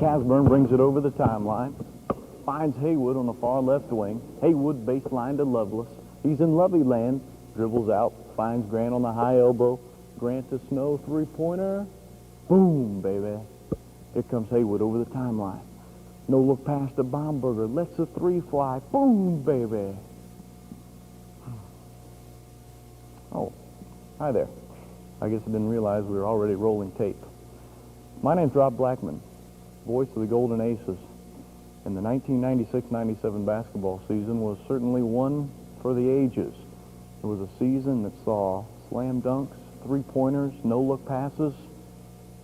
Casburn brings it over the timeline. Finds Haywood on the far left wing. Haywood baseline to Loveless. He's in Lovey land. Dribbles out. Finds Grant on the high elbow. Grant to Snow, three-pointer. Boom, baby. Here comes Haywood over the timeline. No look pass to Baumberger. Lets the three fly. Boom, baby. Oh, hi there. I guess I didn't realize we were already rolling tape. My name's Rob Blackman, voice of the Golden Aces. And the 1996-97 basketball season was certainly one for the ages. It was a season that saw slam dunks, three-pointers, no-look passes,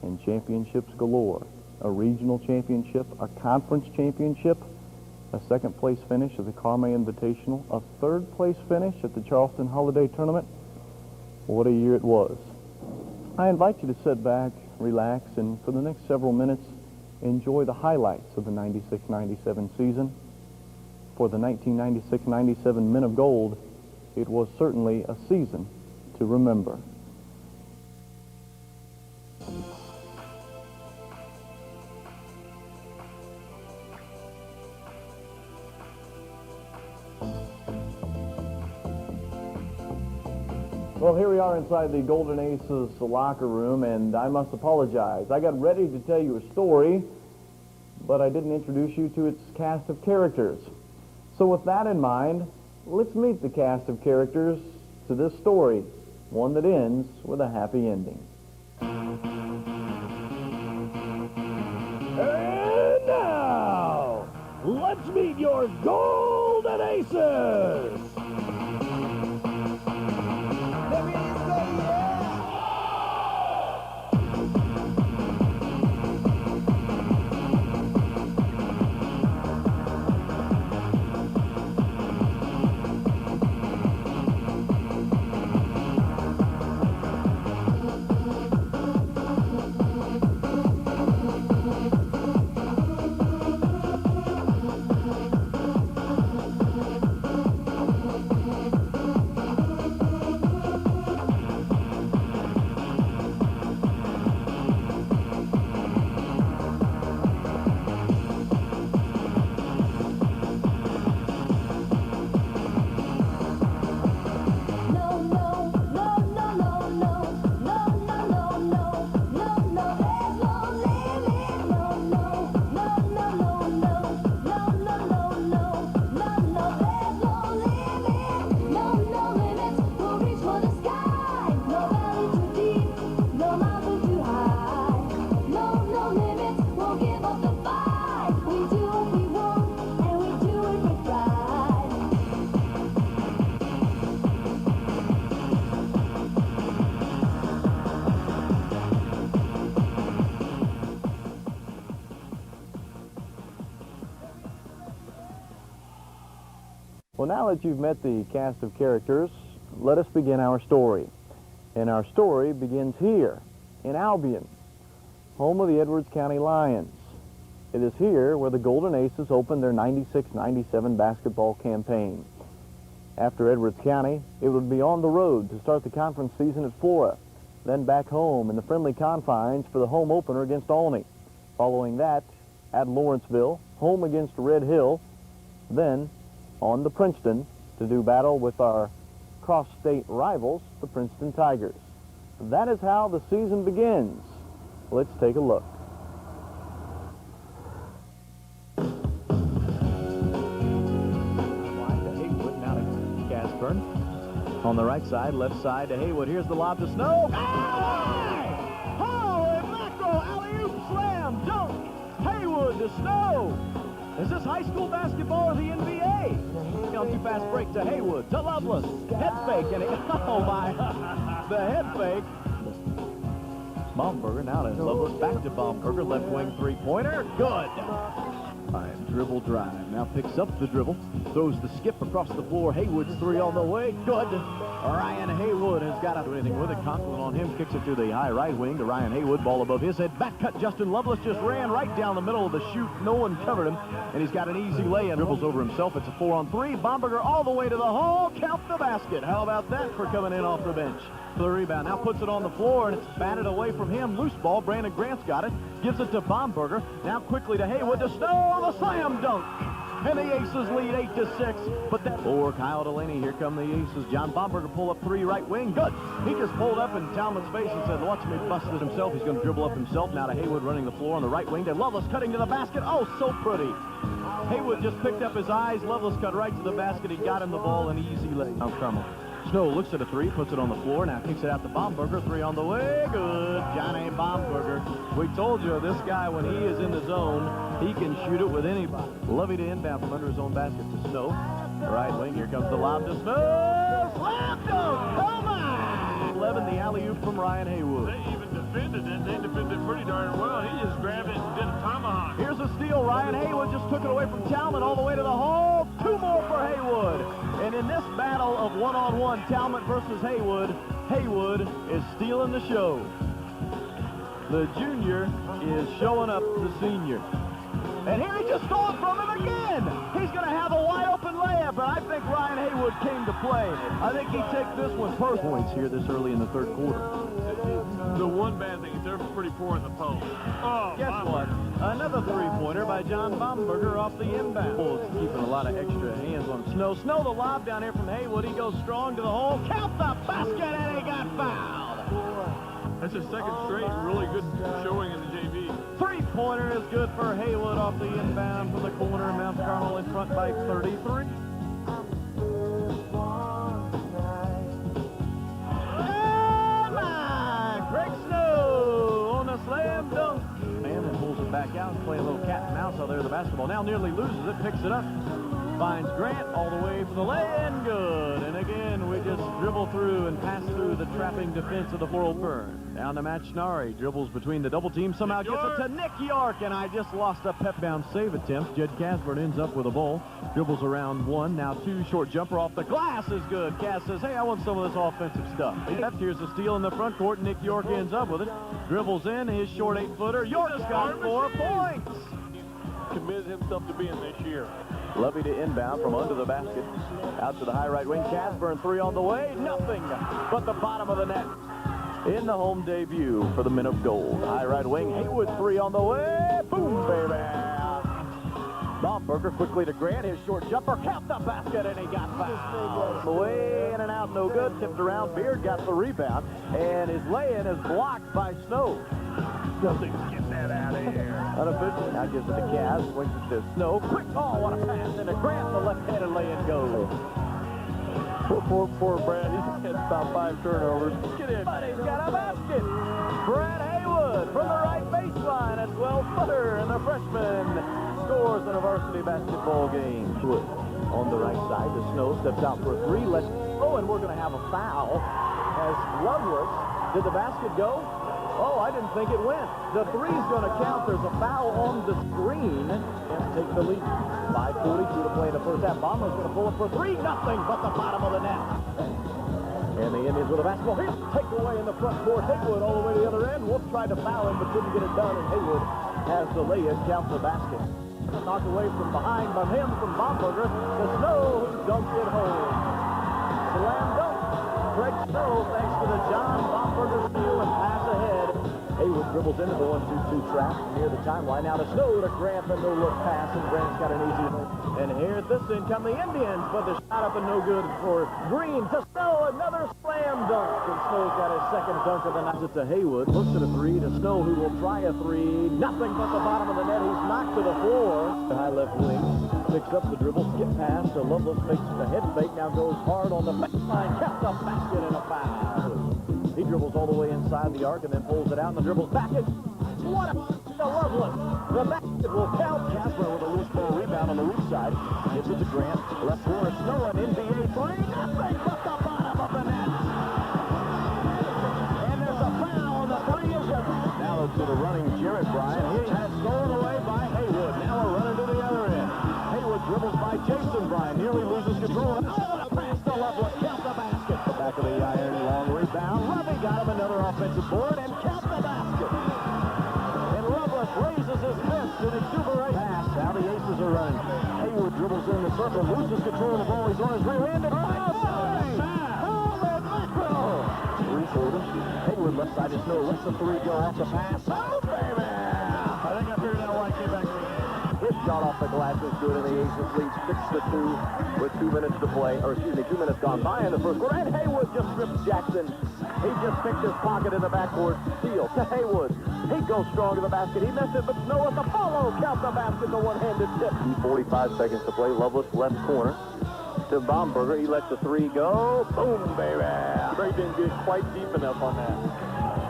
and championships galore. A regional championship, a conference championship, a second-place finish at the Carmel Invitational, a third-place finish at the Charleston Holiday Tournament. What a year it was. I invite you to sit back, relax, and for the next several minutes, enjoy the highlights of the 96-97 season. For the 1996-97 Men of Gold, it was certainly a season to remember. Well, here we are inside the Golden Aces locker room, and I must apologize. I got ready to tell you a story, but I didn't introduce you to its cast of characters. So with that in mind, let's meet the cast of characters to this story, one that ends with a happy ending. And now, let's meet your Golden Aces! Well, now that you've met the cast of characters, let us begin our story. And our story begins here, in Albion, home of the Edwards County Lions. It is here where the Golden Aces opened their 96-97 basketball campaign. After Edwards County, it would be on the road to start the conference season at Flora, then back home in the friendly confines for the home opener against Olney. Following that, at Lawrenceville, home against Red Hill, then on to Princeton to do battle with our cross-state rivals, the Princeton Tigers. That is how the season begins. Let's take a look. Casburn. On the right side, left side to Haywood. Here's the lob to Snow. Holy mackerel, alley-oop slam, dunk. Haywood to Snow. Is this high school basketball or the NBA? Too fast break to Haywood, to Loveless. Head fake, and oh my, the head fake. Baumberger now to Loveless, back to Baumberger, left wing three-pointer, good. Dribble drive. Now picks up the dribble. Throws the skip across the floor. Haywood's three on the way. Good. Ryan Haywood has got to do anything with it. Conklin on him. Kicks it to the high right wing to Ryan Haywood. Ball above his head. Back cut. Justin Lovelace just ran right down the middle of the chute. No one covered him. And he's got an easy lay-in. Dribbles over himself. It's a 4-on-3. Bomberger all the way to the hole. Count the basket. How about that for coming in off the bench? For the rebound. Now puts it on the floor, and it's batted away from him. Loose ball. Brandon Grant's got it. Gives it to Bomberger. Now quickly to Haywood to Snow. The slam dunk. And the Aces lead 8-6. But that for Kyle Delaney. Here come the Aces. John Bomberger pull up three right wing. Good. He just pulled up in Talmad's face and said, watch me bust it himself. He's going to dribble up himself. Now to Haywood running the floor on the right wing. To Lovelace cutting to the basket. Oh, so pretty. Haywood just picked up his eyes. Lovelace cut right to the basket. He got him the ball, an easy lay. Now Carmel. Snow looks at a three, puts it on the floor, now kicks it out to Bomberger. Three on the way, good. Johnny Bomberger. We told you this guy, when he is in the zone, he can shoot it with anybody. Lovey to inbound from under his own basket to Snow. Right wing, here comes the lob to Snow. Slam dunk, come on! 11, the alley-oop from Ryan Haywood. They even defended it. They defended pretty darn well. He just grabbed it and did a tomahawk. Here's a steal. Ryan Haywood just took it away from Talmud all the way to the hole. Two more for Haywood. And in this battle of one-on-one, Talmud versus Haywood, Haywood is stealing the show. The junior is showing up the senior. And here he just stole it from him again. He's going to have a wide-open layup, but I think Ryan Haywood came to play. I think he takes this one first. Points here this early in the third quarter. The one bad thing is they're pretty poor in the post. Oh, guess what? Another three-pointer by John Bomberger off the inbound. Bulls keeping a lot of extra hands on Snow. Snow the lob down here from Haywood. He goes strong to the hole. Count the basket, and he got fouled. That's his second straight really good showing in the JV. Three-pointer is good for Haywood off the inbound from the corner. Mount Carmel in front by 33. Slam dunk. And then pulls it back out and play a little cat and mouse out there. The basketball now nearly loses it, picks it up, finds Grant all the way for the lay-in. Good. And again, we just dribble through and pass through the trapping defense of the World Burn. Down to Matt Schnarry. Dribbles between the double team. Somehow gets it to Nick York. And I just lost a pep down save attempt. Jed Casburn ends up with a ball. Dribbles around one. Now two. Short jumper off the glass is good. Cass says, hey, I want some of this offensive stuff. Here's a steal in the front court. Nick York ends up with it. Dribbles in. His short 8-footer. York's got 4 points. Committed himself to being this year. Lovey to inbound from under the basket. Out to the high right wing. Casburn three on the way. Nothing but the bottom of the net. In the home debut for the Men of Gold. High right wing. Haywood three on the way. Boom, baby. Bomberger quickly to Grant. His short jumper. Count the basket, and he got fouled. Way in and out, no good. Tipped around. Beard got the rebound. And his lay-in is blocked by Snow. Something to get that out of here. Unofficial. Now gives it to Cass. Swings it to Snow. Quick call. What a pass. And to Grant. The left-handed lay-in goes. Poor Brad. He's had about 5 turnovers. Get in. But he's got a basket. Brad Haywood from the right baseline. A 12-footer. And the freshman scores in a varsity basketball game. On the right side, the Snow steps out for a three. Let's go, and we're going to have a foul as Lovelace. Did the basket go? Oh, I didn't think it went. The three's going to count. There's a foul on the screen and take the lead. 5:42 to play in the first half. Bomber's going to pull it for three. Nothing but the bottom of the net. And the Indians with a basketball. Here's take away in the front court. Haywood all the way to the other end. Wolf tried to foul him but couldn't get it done. And Haywood has the lay-in, counts the basket. Knocked away from behind by him from Bomberger. The Snow who dunked it home. Slam dunk. Greg Snow, thanks to the John Bomberger steal and pass ahead. Haywood dribbles into the 1-2-2 trap near the timeline. Now to Snow to Grant, the no-look pass, and Grant's got an easy one. And here at this end come the Indians, but the shot up and no good for Green. To Snow, another slam dunk. And Snow's got his second dunk of the night. It's to Haywood. Looks at a three to Snow, who will try a three. Nothing but the bottom of the net. He's knocked to the floor. The high left wing picks up the dribble, skip pass to Lovelace, makes the head fake. Now goes hard on the baseline. Caps a basket and a foul. He dribbles all the way inside the arc and then pulls it out and the dribbles back. What a Lovelace. The basket will count. Casper with a loose ball rebound on the weak side. Gives it to Grant. Left corner, Snow, an NBA three. Nothing but the bottom of the net. And there's a foul. The three is good. Now to the running Jared Bryan. He has stolen away by Haywood. Now we're running to the basketboard and count the basket. And Loveless raises his fist in exuberant pass. Now the Aces are running. Haywood dribbles in the circle, loses control of the ball. He's on his rear end. Haywood left side of Snow, lets the three go off the pass. Oh, baby! I think I figured out why he came back with it. His shot off the glass is good, and the Aces lead 6-2 with 2 minutes to play. Or excuse me, 2 minutes gone by in the first quarter. And Haywood just strips Jackson. He just picked his pocket in the backcourt. Steal to Haywood. He goes strong to the basket. He missed it, but Snow at the follow. Count the basket, the one-handed tip. 45 seconds to play. Loveless left corner to Baumberger. He lets the three go. Boom, baby. Trey didn't get quite deep enough on that.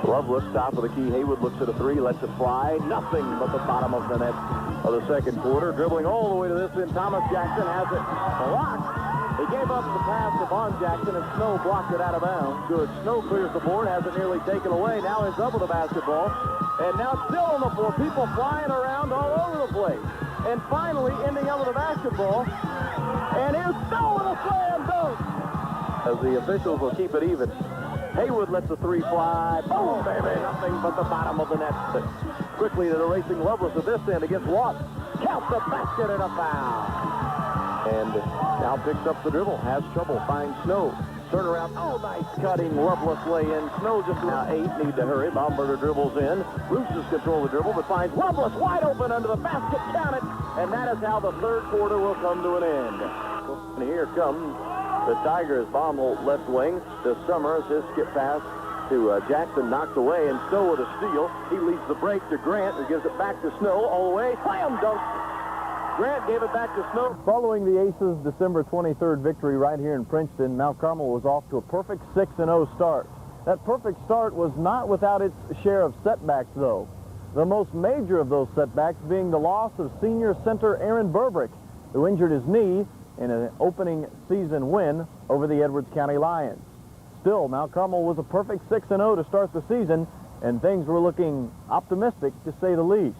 Loveless, top of the key. Haywood looks at a three, lets it fly. Nothing but the bottom of the net of the second quarter. Dribbling all the way to this end. Thomas Jackson has it blocked. He gave up the pass to Von Jackson, and Snow blocked it out of bounds. Good. Snow clears the board, has it nearly taken away. Now ends up with the basketball. And now still on the floor. People flying around all over the place. And finally ending up with the basketball. And here's Snow with a slam dunk. As the officials will keep it even. Haywood lets the three fly. Boom, baby. Nothing but the bottom of the net. Quickly to the racing Loveless at this end against Watt. Count the basket and a foul. And now picks up the dribble. Has trouble. Finds Snow. Turn around. Oh, nice cutting. Loveless lay in. Snow just now 8. Need to hurry. Baumberger dribbles in. loses control of the dribble, but finds Loveless wide open under the basket. Count it. And that is how the third quarter will come to an end. And here comes the Tigers. Baumholt left wing to Summers. His skip pass to Jackson knocked away, and Snow with a steal. He leads the break to Grant, who gives it back to Snow all the way. Slam dunk. Grant gave it back to Snow. Following the Aces' December 23rd victory right here in Princeton, Mount Carmel was off to a perfect 6-0 start. That perfect start was not without its share of setbacks, though. The most major of those setbacks being the loss of senior center Aaron Burbrick, who injured his knee in an opening season win over the Edwards County Lions. Still, Mount Carmel was a perfect 6-0 to start the season, and things were looking optimistic, to say the least.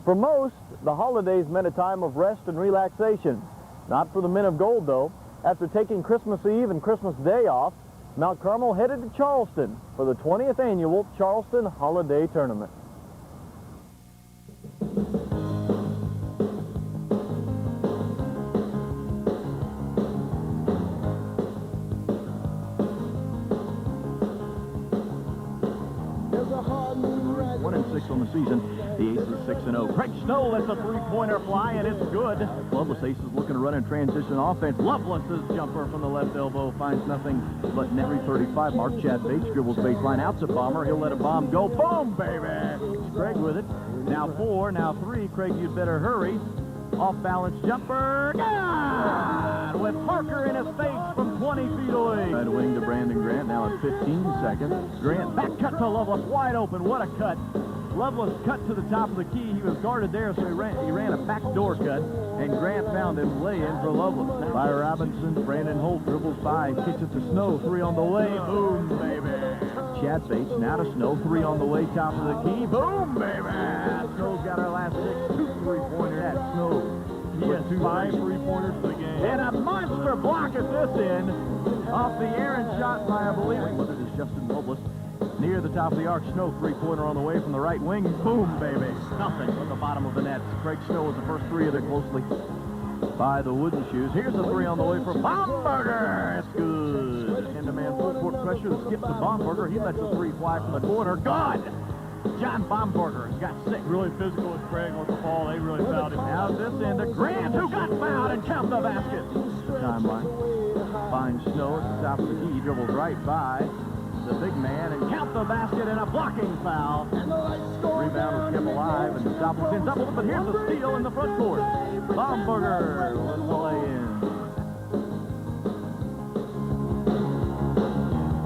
For most, the holidays meant a time of rest and relaxation. Not for the men of gold, though. After taking Christmas Eve and Christmas Day off, Mount Carmel headed to Charleston for the 20th annual Charleston Holiday Tournament. On the season, the Aces 6-0. Craig Snow lets a three-pointer fly, and it's good. Loveless Aces looking to run in transition offense. Loveless's jumper from the left elbow finds nothing but net 3:35 mark. Chad Bates dribbles baseline out to Bomber. He'll let a bomb go. Boom, baby! Craig with it. Now 4, now 3. Craig, you'd better hurry. Off-balance jumper. God! With Parker in his face from 20 feet away. Right wing to Brandon Grant, now at 15 seconds. Grant back cut to Loveless, wide open. What a cut. Loveless cut to the top of the key. He was guarded there, so he ran a backdoor cut, and Grant found him lay-in for Loveless. By Robinson, Brandon Holt dribbles by, kicks it to Snow, 3 on the way. Boom, baby. Chad Bates now to Snow, 3 on the way, top of the key. Boom, baby. Snow's got our last 6, 2 3-pointers at Snow. He has 5 3-pointers for the game. And a monster block at this end off the Aaron shot by, I believe it is Justin Loveless. Near the top of the arc, Snow 3-pointer on the way from the right wing. Boom, baby. Nothing but the bottom of the net. Craig Snow was the first 3 of it closely by the Wooden Shoes. Here's the 3 on the way for Baumberger. It's good. End-to-man full court pressure. The skip to Baumberger. He lets the 3 fly from the corner. Good. John Baumberger has got 6. Really physical with Craig with the ball. They really fouled him. Now this end to Grant, who got fouled and count the basket. Timeline. Finds Snow at the top of the key. He dribbles right by the big man and count the basket and a blocking foul. Rebound was kept alive and doubles in double, but here's the steal in the front court. Baumberger lets the lay in.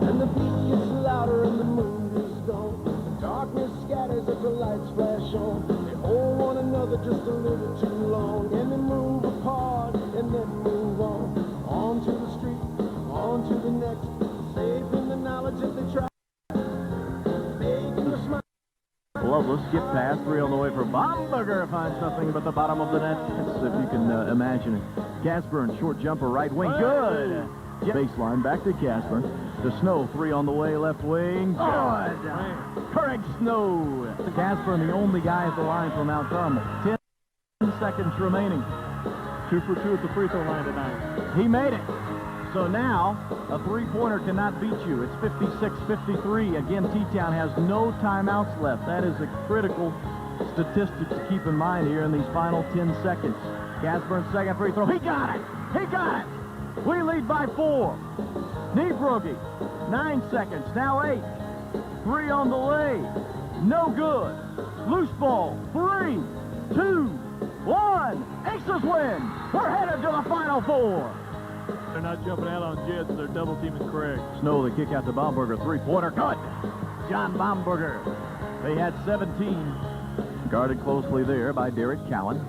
And the beat gets louder and the moon is gone. The darkness scatters as the lights flash on. They hold one another just a little too long. And they move apart and then move on. On to the street, on to the next. Safe in the knowledge that they try. Making the smile. Loveless skip pass, 3 on the way for Baumberger. Finds nothing but the bottom of the net. That's if you can imagine it. Casper and short jumper right wing. Good. Baseline back to Casper. To Snow, 3 on the way, left wing. Good! Craig Snow. Casburn, the only guy at the line for Mount Carmel. 10 seconds remaining. 2 for 2 at the free throw line tonight. He made it. So now, a three-pointer cannot beat you. It's 56-53. Again, T-Town has no timeouts left. That is a critical statistic to keep in mind here in these final 10 seconds. Casburn's second free throw. He got it! He got it! We lead by 4. Niebrugi, 9 seconds, now 8. 3 on the way. No good. Loose ball. 3, 2, 1. Aces win. We're headed to the Final Four. They're not jumping out on Jets. They're double teaming Craig. Snow, the kick out to Baumberger. Three-pointer. Good. John Baumberger. They had 17. Guarded closely there by Derek Cowan.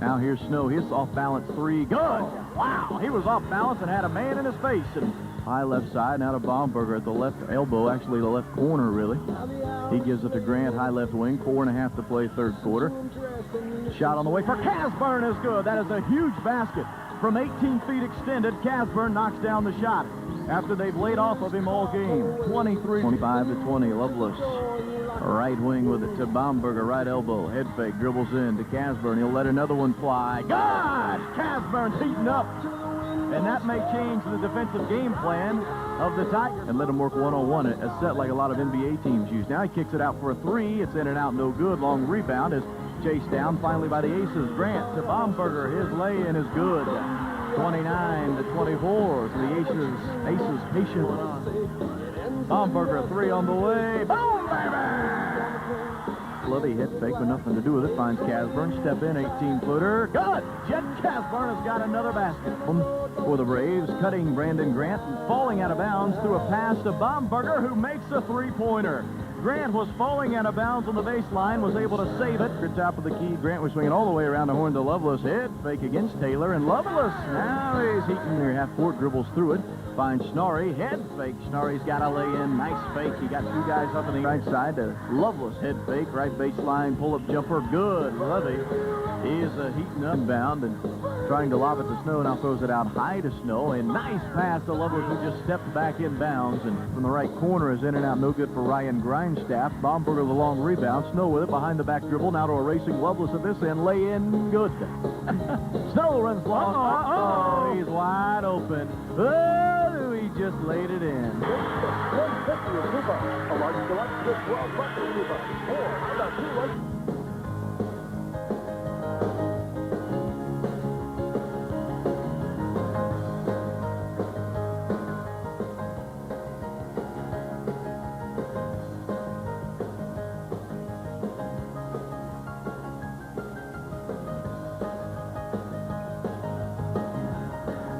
Now here's Snow. His off-balance 3. Good. Wow. He was off balance and had a man in his face. And high left side. Now to Baumberger at the left elbow. Actually, the left corner, really. He gives it to Grant. High left wing. 4.5 to play third quarter. Shot on the way for Casburn is good. That is a huge basket. From 18 feet extended, Casburn knocks down the shot after they've laid off of him all game. 25-20, Lovelace. Right wing with it to Baumberger, right elbow. Head fake, dribbles in to Casburn. He'll let another one fly. Good! Casburn's heating up. And that may change the defensive game plan of the Tigers. And let him work one-on-one, a set like a lot of NBA teams use. Now he kicks it out for a 3. It's in and out, no good. Long rebound is chased down finally by the Aces. Grant to Baumberger. His lay-in is good. 29-24. So the Aces patient. Baumberger, 3 on the way. Boom, baby! Bloody head fake with nothing to do with it. Finds Casburn. Step in, 18-footer. Good! Jet Casburn has got another basket for the Braves. Cutting Brandon Grant and falling out of bounds through a pass to Baumberger, who makes a three-pointer. Grant was falling out of bounds on the baseline, was able to save it. At top of the key, Grant was swinging all the way around the horn to Lovelace. Head fake against Taylor, and Lovelace, now he's heating near half-court, dribbles through it. Finds Schnorry, head fake. Schnorry's got a lay-in, nice fake. He got 2 guys up on the right side to Lovelace. Head fake, right baseline, pull-up jumper, good. Lovey is heating up inbound and trying to lob it to Snow. Now throws it out high to Snow. And nice pass to Lovelace, who just stepped back in bounds. And from the right corner is in and out, no good for Ryan Grindstaff. Baumberger the long rebound. Snow with it behind the back dribble. Now to a racing Lovelace at this end. Lay in, good. Snow runs long. Oh, he's wide open. Oh, he just laid it in. 150 of Luba. A large select with 12 bucks of Luba. 4 about 2 1.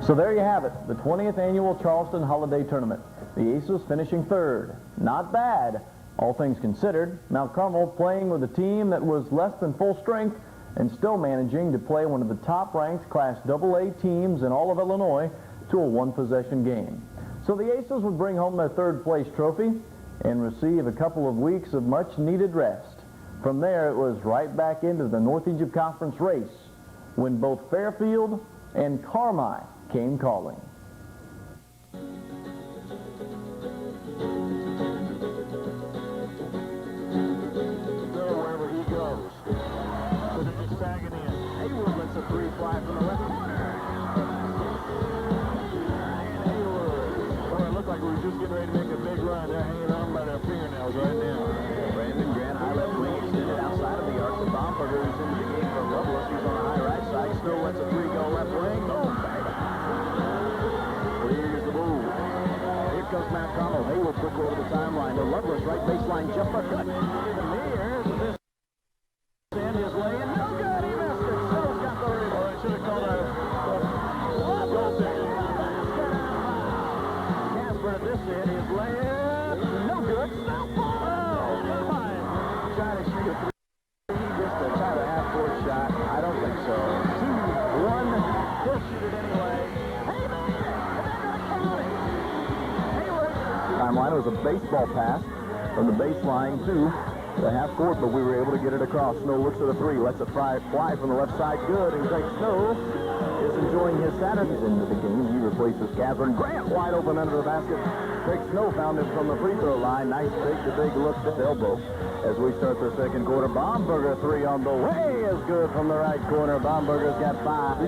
So there you have it, the 20th annual Charleston Holiday Tournament. The Aces finishing 3rd. Not bad, all things considered. Mount Carmel playing with a team that was less than full strength and still managing to play one of the top-ranked Class AA teams in all of Illinois to a one-possession game. So the Aces would bring home their 3rd place trophy and receive a couple of weeks of much-needed rest. From there, it was right back into the North Egypt Conference race when both Fairfield and Carmel came calling. Wherever he goes. So they're just sagging in. Haywood lets a 3 fly from the left corner. And Haywood. Well, it looked like we were just getting ready to make a big run. They're hanging on by their fingernails right now. Brandon Grant, high left wing, extended outside of the arc. The Baumberger is in the game for Lovelace. He's on the high right side. Snow lets a 3 go left wing. Boom, baby. Here's the move. Here comes Mount Carmel. Haywood quick over the timeline. The Lovelace right baseline jumper cut. Even here, this and his lay in. No good. He missed it. Snow's got the rebound. Oh, they should have called a goal thing. Casper at this end. His lay in. No good. Snow ball. Oh, fine. Try to shoot a 3. Just to try the half-court shot. I don't think so. 2-1. He'll shoot it anyway. Timeline was a baseball pass from the baseline to the half court, but we were able to get it across. Snow looks at a three, lets it fly from the left side. Good, and Greg Snow is enjoying his Saturdays into the game. He replaces Catherine Grant wide open under the basket. Greg Snow found him from the free throw line. Nice big look at the elbow. As we start the second quarter, Baumberger three on the way is good from the right corner. Baumberger's got 5.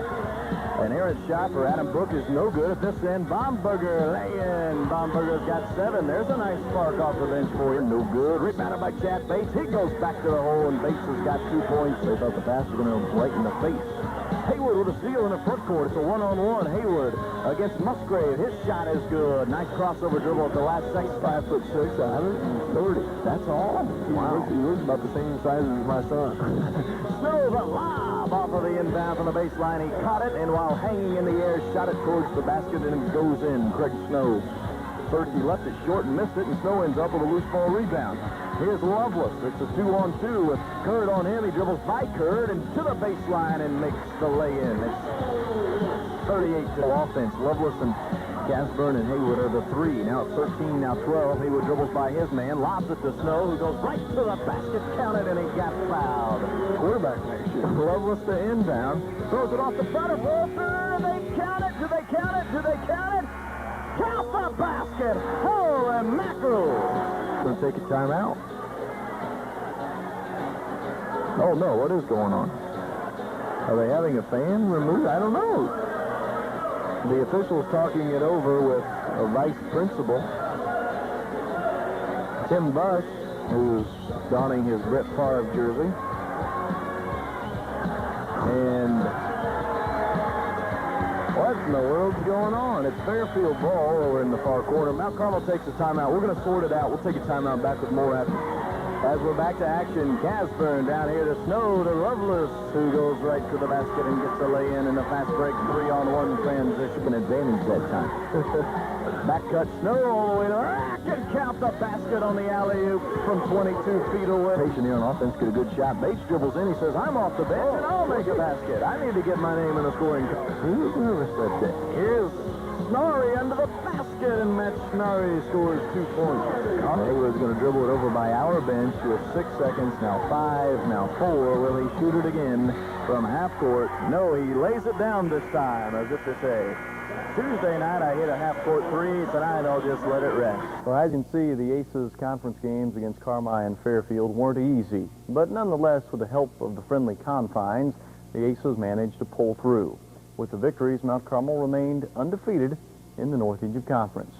An errant shot for Adam Brook is no good at this end. Baumberger lay-in. Baumberger's got 7. There's a nice spark off the bench for you. No good. Rebounded by Chad Bates. He goes back to the hole, and Bates has got 2 points. They thought the pass was going to right in the face. Hayward with a steal in the front court. It's a one-on-one. Hayward against Musgrave. His shot is good. Nice crossover dribble at the last second. 5'6", 130. That's all. Wow. He looks about the same size as my son. Snow's a lob off of the inbound from the baseline. He caught it, and while hanging in the air, shot it towards the basket, and it goes in. Craig Snow. First he left it short and missed it, and Snow ends up with a loose ball rebound. Here's Loveless. It's a 2-on-2 with Curd on him. He dribbles by Curd and to the baseline and makes the lay-in. It's 38 to offense. Loveless and Gasburn and Hayward are the 3. Now it's 13, now 12. Hayward dribbles by his man, lobs it to Snow, who goes right to the basket, counted, and he got fouled. Quarterback next year. Loveless to inbound. Throws it off the front of Walter. They count it. Do they count it? Do they count it? Count the basket. Holy mackerel. Going to take a timeout. Oh, no. What is going on? Are they having a fan removed? I don't know. The officials talking it over with a vice principal. Tim Bush, who's donning his Brett Favre jersey. And what in the world's going on? It's Fairfield ball over in the far corner. Mount Carmel takes a timeout. We're going to sort it out. We'll take a timeout, back with more after. As we're back to action, Gasburn down here to Snow to Loveless, who goes right to the basket and gets a lay-in in the fast break 3-on-1 transition. An advantage that time. Back cut Snow all the way to the rack and count the basket on the alley-oop from 22 feet away. Patient here on offense, get a good shot. Bates dribbles in. He says, I'm off the bench and I'll make a basket. I need to get my name in the scoring. He was nervous that day. Here's Snorri under the basket, and Matt Snorri scores 2 points. Hayward's going to dribble it over by our bench with 6 seconds, now 5, now 4. Will he shoot it again from half court? No, he lays it down this time, as if to say, Tuesday night I hit a half court 3, tonight I'll just let it rest. Well, as you can see, the Aces conference games against Carmel and Fairfield weren't easy, but nonetheless, with the help of the friendly confines, the Aces managed to pull through. With the victories, Mount Carmel remained undefeated in the North Egypt Conference.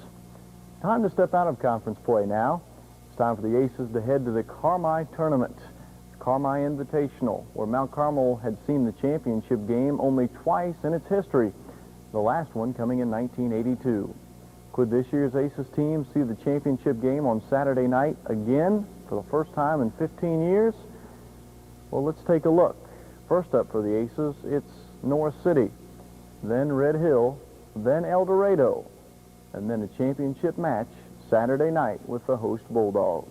Time to step out of conference play now. It's time for the Aces to head to the Carmel tournament. It's Carmel Invitational, where Mount Carmel had seen the championship game only twice in its history, the last one coming in 1982. Could this year's Aces team see the championship game on Saturday night again for the first time in 15 years? Well, let's take a look. First up for the Aces, it's North City, then Red Hill, then El Dorado, and then a championship match Saturday night with the host Bulldogs.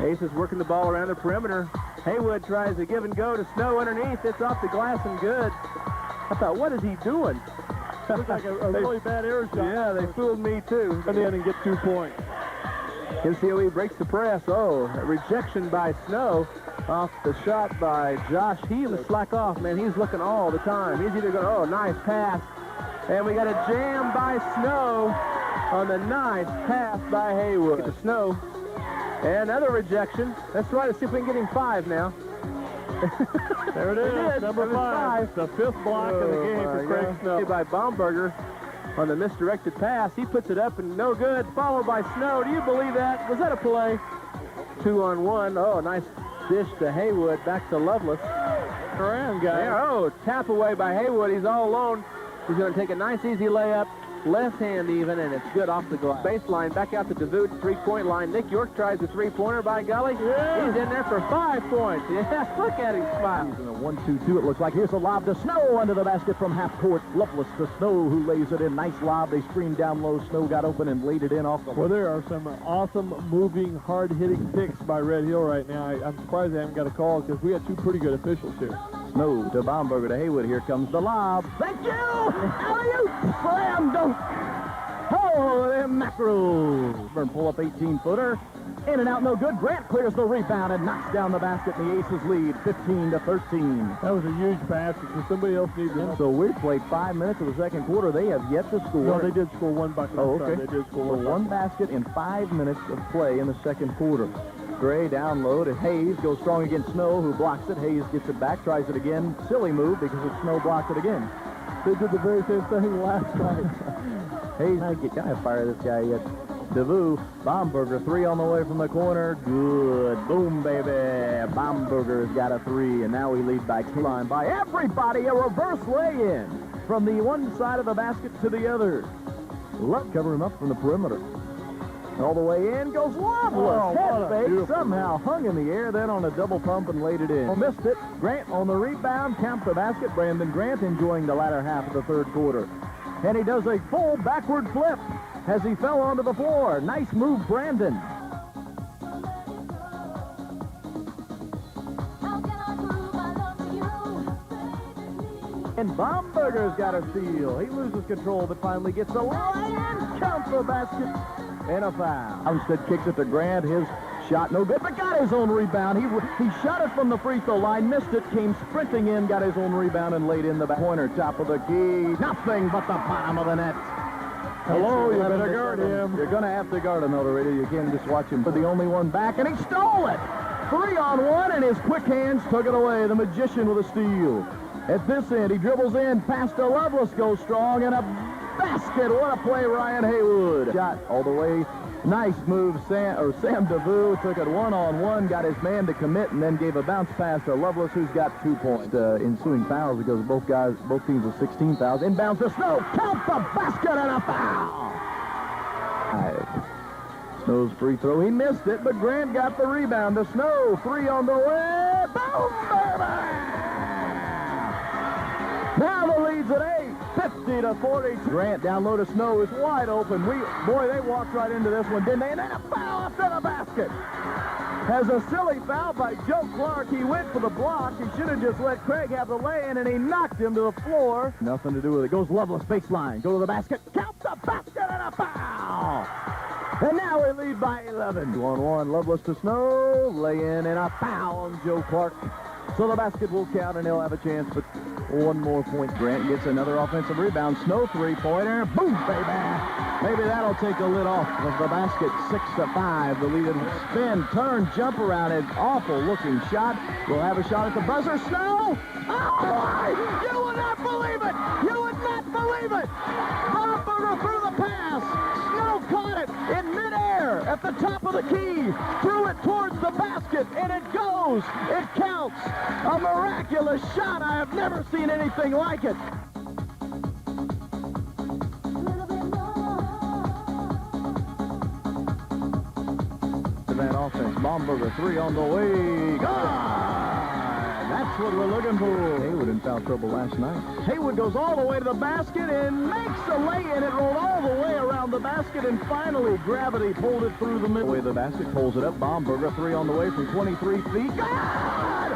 Aces working the ball around the perimeter. Haywood tries to give and go to Snow underneath. It's off the glass and good. I thought, what is he doing? Looks like a really bad error shot. Yeah, they fooled me too. Come in and get 2 points. NCOE breaks the press. Oh, a rejection by Snow off the shot by Josh Healy. Slack off, man. He's looking all the time. He's either going, oh, nice pass. And we got a jam by Snow on the nice pass by Haywood. Get to Snow. And another rejection. Let's try to see if we can get him 5 now. There it is, number 5. The 5th block of the game for Craig Snow. By Baumberger on the misdirected pass. He puts it up and no good. Followed by Snow. Do you believe that? Was that a play? 2-on-1. Oh, nice dish to Haywood. Back to Loveless. Around, guys. There, oh, tap away by Haywood. He's all alone. He's going to take a nice, easy layup. Left hand even, and it's good off the glass. Baseline, back out to DeVoot, three-point line. Nick York tries the three-pointer, by golly. Yeah. He's in there for 5 points. Yeah, look at him smile. He's in a 1-2-2, it looks like. Here's a lob to Snow under the basket from half court. Loveless to Snow, who lays it in. Nice lob. They screened down low. Snow got open and laid it in off the... Well, there are some awesome, moving, hard-hitting picks by Red Hill right now. I'm surprised they haven't got a call because we got 2 pretty good officials here. Snow to Baumberger to Haywood. Here comes the lob. Thank you! Alley-oop! Slam dunk! Oh, them mackerels! Pull up 18-footer. In and out, no good. Grant clears the rebound and knocks down the basket. The Aces lead 15-13. That was a huge pass because somebody else needed it. So we played 5 minutes of the second quarter. They have yet to score. No, they did score one bucket. Oh, okay. They did score one basket in 5 minutes of play in the second quarter. Gray down low to Hayes. Goes strong against Snow, who blocks it. Hayes gets it back, tries it again. Silly move because Snow blocked it again. They did the very same thing last night. Hayes, can I fire this guy yet? DeVue, Baumberger, 3 on the way from the corner. Good. Boom, baby. Baumberger's got a 3, and now we lead by 2 line by everybody. A reverse lay-in from the one side of the basket to the other. Love covering him up from the perimeter. All the way in goes Loveless. Head fake, somehow hung in the air, then on a double pump and laid it in. Missed it. Grant on the rebound, counts the basket. Brandon Grant enjoying the latter half of the third quarter. And he does a full backward flip as he fell onto the floor. Nice move, Brandon. And Baumberger's got a steal. He loses control, but finally gets the line and counts the basket. And a foul. Armstead kicks it to Grant. His shot no good, but got his own rebound. He shot it from the free throw line, missed it, came sprinting in, got his own rebound, and laid in the pointer. Top of the key. Nothing but the bottom of the net. Hello, you better guard him. You're going to have to guard him, Elder. You can't just watch him. But the only one back, and he stole it. 3-on-1, and his quick hands took it away. The magician with a steal. At this end, he dribbles in, past to Loveless, goes strong, and a basket. What a play, Ryan Haywood. Shot all the way. Nice move. Sam DeVue took it 1-on-1, got his man to commit, and then gave a bounce pass to Loveless, who's got 2 points. Ensuing fouls because both teams with 16 fouls. Inbounds to Snow. Count the basket and a foul. 5. Snow's free throw. He missed it, but Grant got the rebound to Snow. 3 on the way. Boom, baby! Now the lead's at 8. 50-40. Grant down low to Snow is wide open. Boy, they walked right into this one, didn't they? And then a foul after the basket. Has a silly foul by Joe Clark. He went for the block. He should have just let Craig have the lay-in, and he knocked him to the floor. Nothing to do with it. Goes Loveless baseline. Go to the basket. Count the basket and a foul. And now we lead by 11. 2-on-1. Loveless to Snow. Lay-in and a foul on Joe Clark. So the basket will count, and they'll have a chance, but one more point. Grant gets another offensive rebound. Snow three-pointer. Boom, baby. Maybe that'll take the lid off of the basket. 6-5. The lead. Spin, turn, jump around. An awful-looking shot. We'll have a shot at the buzzer. Snow. Oh, you would not believe it. You would not believe it. Baumberger threw the pass. Snow caught it in midair at the top of the key. Threw it towards the basket, and it goes. It counts. A miraculous shot. I have never seen anything like it. That offense. Baumberger 3 on the way. God! That's what we're looking for. Haywood in foul trouble last night. Haywood goes all the way to the basket and makes a lay-in. It rolled all the way around the basket, and finally gravity pulled it through the middle. Way the basket pulls it up. Baumberger 3 on the way from 23 feet. God!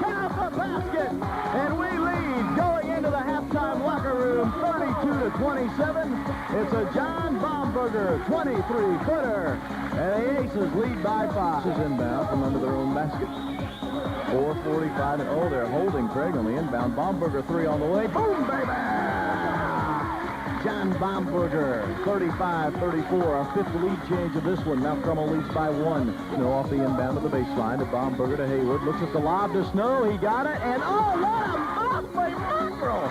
Count the basket! And we lead going into the halftime locker room 32-27. It's a John Baumberger 23-footer. And the Aces lead by 5. This is inbound from under their own basket. 4:45. Oh, they're holding Craig on the inbound. Baumberger 3 on the way. Boom, baby! John Baumberger, 35-34. Our 5th lead change of this one. Now Carmel leads by 1. Snow off the inbound to the baseline. To Baumberger to Haywood. Looks at the lob to Snow. He got it. And oh, what a monthly mackerel!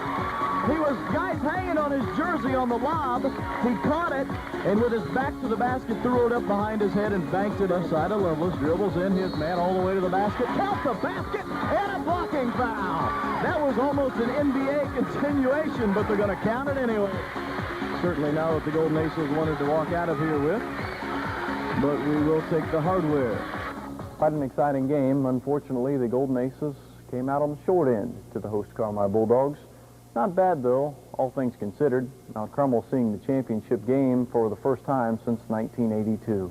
He was, guys, hanging on his jersey on the lob. He caught it, and with his back to the basket, threw it up behind his head and banked it inside of Loveless. Dribbles in his man all the way to the basket. Count the basket, and a blocking foul. That was almost an NBA continuation, but they're going to count it anyway. Certainly not what the Golden Aces wanted to walk out of here with, but we will take the hardware. Quite an exciting game. Unfortunately, the Golden Aces came out on the short end to the host Carmel Bulldogs. Not bad, though, all things considered. Now, Carmel seeing the championship game for the first time since 1982.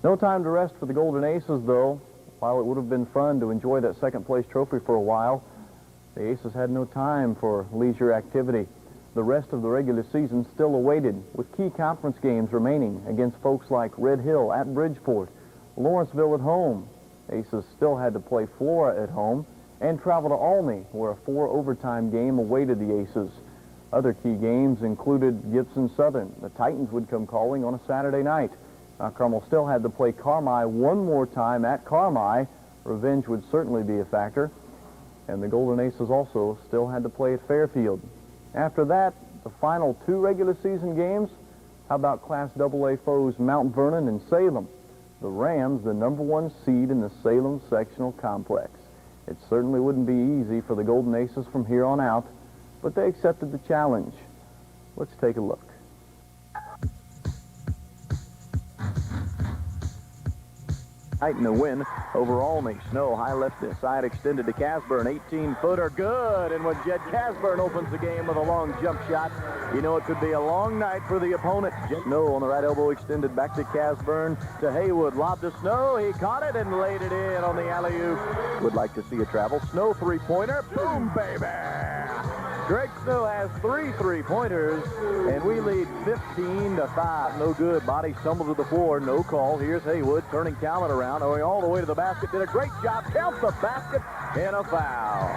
No time to rest for the Golden Aces, though. While it would have been fun to enjoy that second-place trophy for a while, the Aces had no time for leisure activity. The rest of the regular season still awaited, with key conference games remaining against folks like Red Hill at Bridgeport, Lawrenceville at home. Aces still had to play Flora at home and travel to Olney, where a 4-overtime game awaited the Aces. Other key games included Gibson Southern. The Titans would come calling on a Saturday night. Carmel still had to play Carmi one more time at Carmi. Revenge would certainly be a factor. And the Golden Aces also still had to play at Fairfield. After that, the final 2 regular season games, how about Class AA foes Mount Vernon and Salem? The Rams, the #1 seed in the Salem sectional complex. It certainly wouldn't be easy for the Golden Aces from here on out, but they accepted the challenge. Let's take a look. In the win over Olney. Snow high left side extended to Casburn. 18-footer good. And when Jed Casburn opens the game with a long jump shot, you know it could be a long night for the opponent. Snow on the right elbow extended back to Casburn to Haywood. Lob to Snow. He caught it and laid it in on the alley-oop. Would like to see it travel. Snow three-pointer. Boom, baby! Greg Snow has 3 three-pointers, and we lead 15-5. No good. Body stumbled to the floor. No call. Here's Haywood turning Calvin around, going all the way to the basket. Did a great job. Counts the basket and a foul.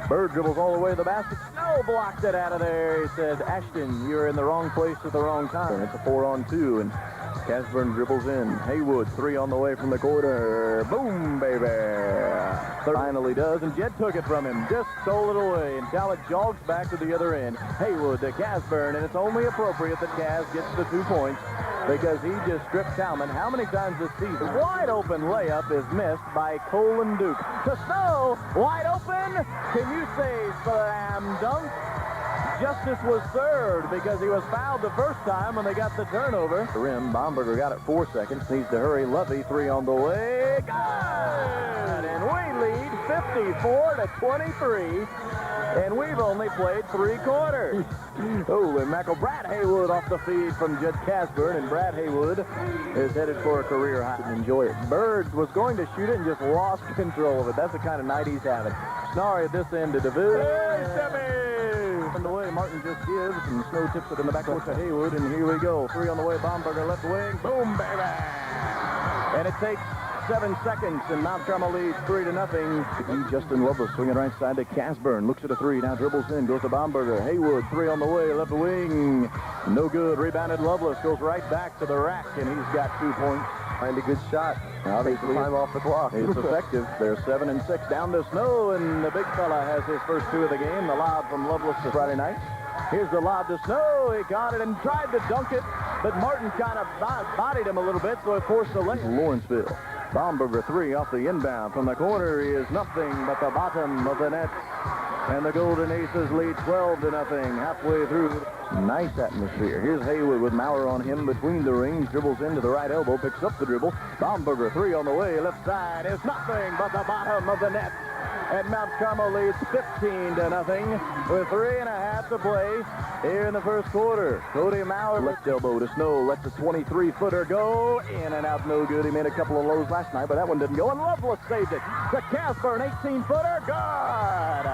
Bird dribbles all the way to the basket. Snow blocked it out of there. He said, Ashton, you're in the wrong place at the wrong time. It's a 4-on-2, and Casburn dribbles in. Haywood, 3 on the way from the corner. Boom, baby. Finally does, and Jed took it from him. Just stole it away, and Talent jogs back to the other end. Haywood to Casburn, and it's only appropriate that Cas gets the 2 points because he just stripped Talman. How many times this season? Wide open layup is missed by Colin Duke. To Snow, wide open. Can you say slam dunk? Justice was served because he was fouled the first time when they got the turnover. The rim, Baumberger got it 4 seconds. Needs to hurry. Lovey, 3 on the way. Good! And we lead 54-23. And we've only played 3 quarters. Oh, and Brad Haywood off the feed from Jed Casburn, and Brad Haywood is headed for a career high. Enjoy it. Bird was going to shoot it and just lost control of it. That's the kind of night he's having. Snarry at this end to DeVille. On the way, Martin just gives, and Snow tips it in the backcourt to Haywood, and here we go. 3 on the way, Baumberger left wing. Boom, baby! And it takes 7 seconds, and Mount Carmel leads 3-0. Justin Lovelace swinging right side to Casburn. Looks at a 3, now dribbles in, goes to Baumberger. Haywood, 3 on the way, left wing. No good, rebounded Lovelace, goes right back to the rack, and he's got 2 points. Find a good shot. Obviously, time off the clock. It's effective. They're 7 and 6 down to Snow, and the big fella has his first 2 of the game. The lob from Lovelace to Friday night. Here's the lob to Snow. He got it and tried to dunk it, but Martin kind of bodied him a little bit, so it forced the lane. Lawrenceville. Baumberger 3 off the inbound. From the corner is nothing but the bottom of the net. And the Golden Aces lead 12-0 halfway through. Nice atmosphere. Here's Haywood with Maurer on him between the rings. Dribbles into the right elbow, picks up the dribble. Baumberger 3 on the way. Left side is nothing but the bottom of the net. And Mount Carmel leads 15-0 with 3.5 to play here in the first quarter. Cody Maurer left elbow to Snow. Lets the 23-footer go in and out. No good. He made a couple of lows last night, but that one didn't go. And Lovelace saved it. To Casburn, 18-footer. Good.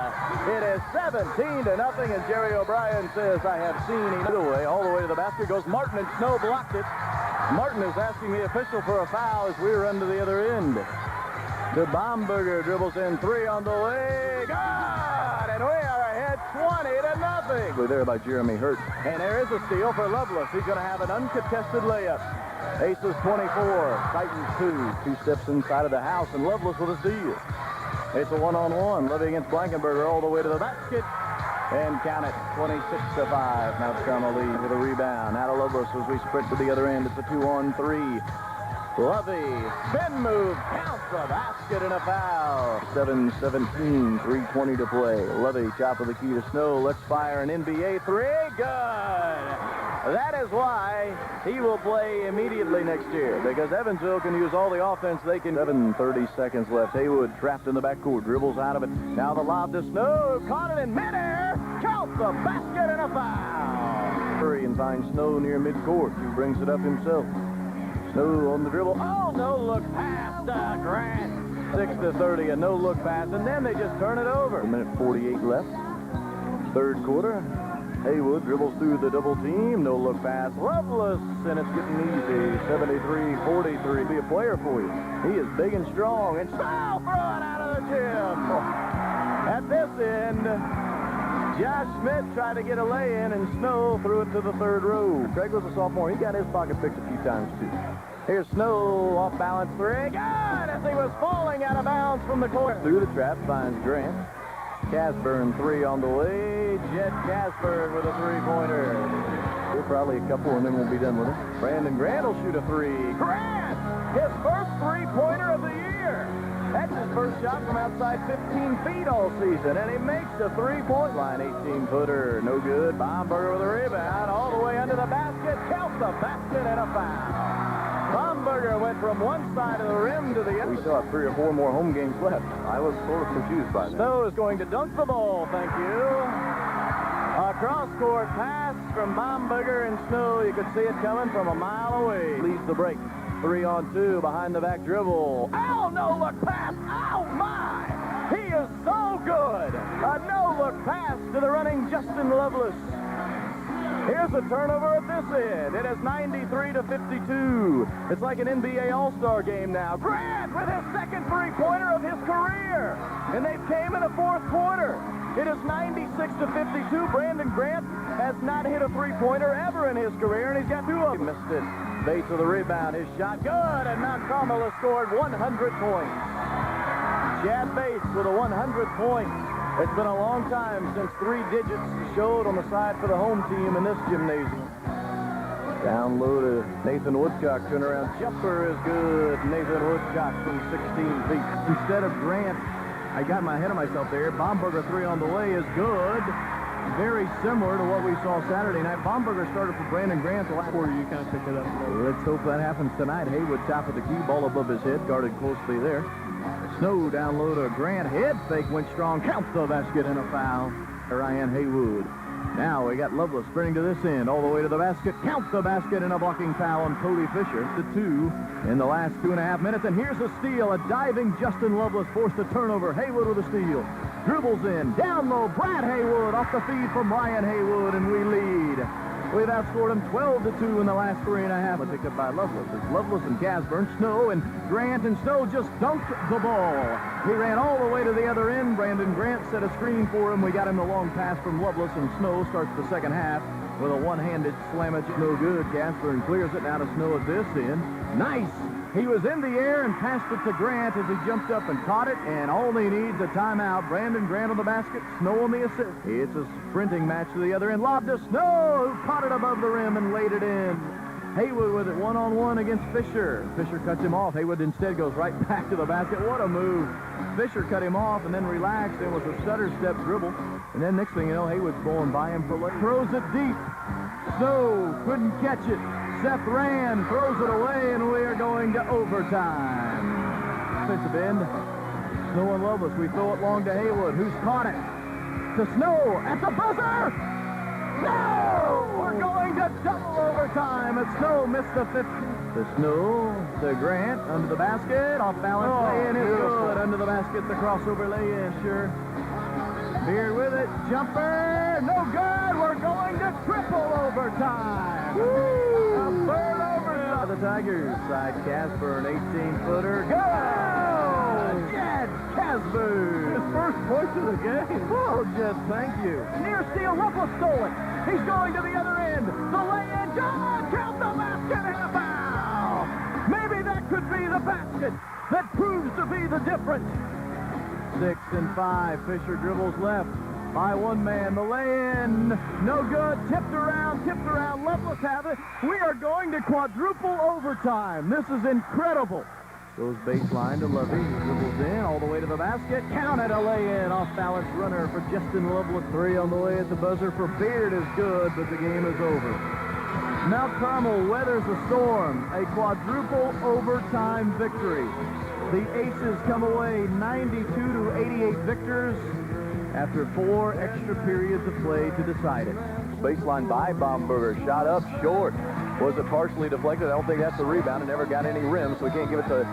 It is 17-0. And Jerry O'Brien says, I have seen him away. All the way to the basket goes Martin, and Snow blocked it. Martin is asking the official for a foul as we run to the other end. To Baumberger, dribbles in 3 on the way. Good! And we are ahead 20-0. We're there by Jeremy Hurt. And there is a steal for Lovelace. He's going to have an uncontested layup. Aces 24, Titans 2. 2 steps inside of the house, and Lovelace with a steal. It's a 1-on-1. Levy against Blankenberger all the way to the basket. And count it, 26-5. Mount Carmel lead with a rebound. Out of Lovelace as we sprint to the other end. It's a 2-on-3. Lovey, spin move, counts the basket and a foul. 7-17, 3:20 to play. Lovey, top of the key to Snow. Let's fire an NBA 3. Good. That is why he will play immediately next year, because Evansville can use all the offense they can. 7:30 seconds left. Haywood trapped in the backcourt, dribbles out of it. Now the lob to Snow, caught it in midair, counts the basket and a foul. Hurry and finds Snow near midcourt, who brings it up himself. Snow on the dribble. Oh, no look pass to Grant. 6-30, a no look pass, and then they just turn it over. 1:48 left. Third quarter. Haywood dribbles through the double team. No look pass. Loveless, and it's getting easy. 73-43. Be a player for you. He is big and strong, and Snow throwing out of the gym. At this end, Josh Schmidt tried to get a lay-in, and Snow threw it to the third row. Craig was a sophomore. He got his pocket picked a few times, too. Here's Snow, off balance three. Good, as he was falling out of bounds from the corner. Through the trap, finds Grant. Casburn, three on the way. Jet Casburn with a three-pointer. We're probably a couple, and then we'll be done with it. Brandon Grant will shoot a three. Grant, his first three-pointer of the year. That's his first shot from outside 15 feet all season, and he makes the three-point line. 18-footer, no good. Baumberger with a rebound, all the way under the basket. Counts the basket and a foul. Baumberger went from one side of the rim to the other. We still have 3 or 4 more home games left. I was sort of confused by that. Snow is going to dunk the ball, thank you. A cross-court pass from Baumberger and Snow. You could see it coming from a mile away. Leads the break. 3-on-2 behind the back dribble. Oh, no-look pass. Oh, my. He is so good. A no-look pass to the running Justin Lovelace. Here's a turnover at this end. It is 93-52. It's like an NBA All-Star game now. Grant with his second three-pointer of his career. And they came in the fourth quarter. It is 96-52. Brandon Grant has not hit a three-pointer ever in his career, and he's got 2 of them. He missed it. Bates with the rebound. His shot good, and Mount Carmel has scored 100 points. Chad Bates with a 100 points. It's been a long time since 3 digits showed on the side for the home team in this gymnasium. Down low to Nathan Woodcock. Turnaround jumper is good. Nathan Woodcock from 16 feet. Instead of Grant, I got my head of myself there. Baumberger 3 on the way is good. Very similar to what we saw Saturday night. Baumberger started for Brandon Grant the last quarter. You kind of picked it up. Let's hope that happens tonight. Haywood top of the key, ball above his head, guarded closely there. Snow down low to Grant. Head fake went strong. Counts the basket and a foul. Ryan Haywood. Now we got Lovelace sprinting to this end, all the way to the basket. Counts the basket and a blocking foul on Cody Fisher. The 2 in the last 2.5 minutes. And here's a steal. A diving Justin Lovelace forced a turnover. Haywood with a steal. Dribbles in. Down low. Brad Haywood off the feed from Ryan Haywood, and we lead. We've outscored them 12-2 in the last 3.5. Picked up by Lovelace. It's Lovelace and Casburn, Snow, and Grant, and Snow just dunked the ball. He ran all the way to the other end. Brandon Grant set a screen for him. We got him the long pass from Lovelace, and Snow starts the second half with a one-handed slam at no good. Casburn clears it now to Snow at this end. Nice. He was in the air and passed it to Grant as he jumped up and caught it, and only needs a timeout. Brandon Grant on the basket, Snow on the assist. It's a sprinting match to the other end. Lob to Snow, who caught it above the rim and laid it in. Haywood with it one-on-one against Fisher. Fisher cuts him off. Haywood instead goes right back to the basket. What a move. Fisher cut him off and then relaxed and was a stutter step dribble. And then next thing you know, Haywood's blowing by him for late. Throws it deep. Snow couldn't catch it. Seth ran, throws it away, and we are going to overtime. Defensive end. Snow and Lovelace. We throw it long to Haywood, who's caught it. To Snow at the buzzer. No! We're going to double overtime. And Snow missed the 50. To Snow, to Grant, under the basket. Off balance, lay-in is good. Under the basket, the crossover lay-in, sure. Beard with it, jumper, no good. We're going to triple overtime. Woo! A bird over the Tigers. Side Casburn, 18-footer. Go! Jed Casburn. His first point of the game. Oh, Jed, thank you. Near steal, Ruffalo stole it. He's going to the other end. The lay-in, John, count the basket and a foul. Maybe that could be the basket that proves to be the difference. 6 and 5. Fisher dribbles left by one man. The lay-in, no good. Tipped around. Lovelace have it. We are going to quadruple overtime. This is incredible. Goes baseline to Lovey. Dribbles in all the way to the basket. Counted a lay-in. Off balance runner for Justin Lovelace. 3 on the way at the buzzer for Beard is good, but the game is over. Mount Carmel weathers a storm. A quadruple overtime victory. The Aces come away 92-88 victors after 4 extra periods of play to decide it. Baseline by Baumberger. Shot up short. Was it partially deflected? I don't think that's the rebound. It never got any rim, so we can't give it to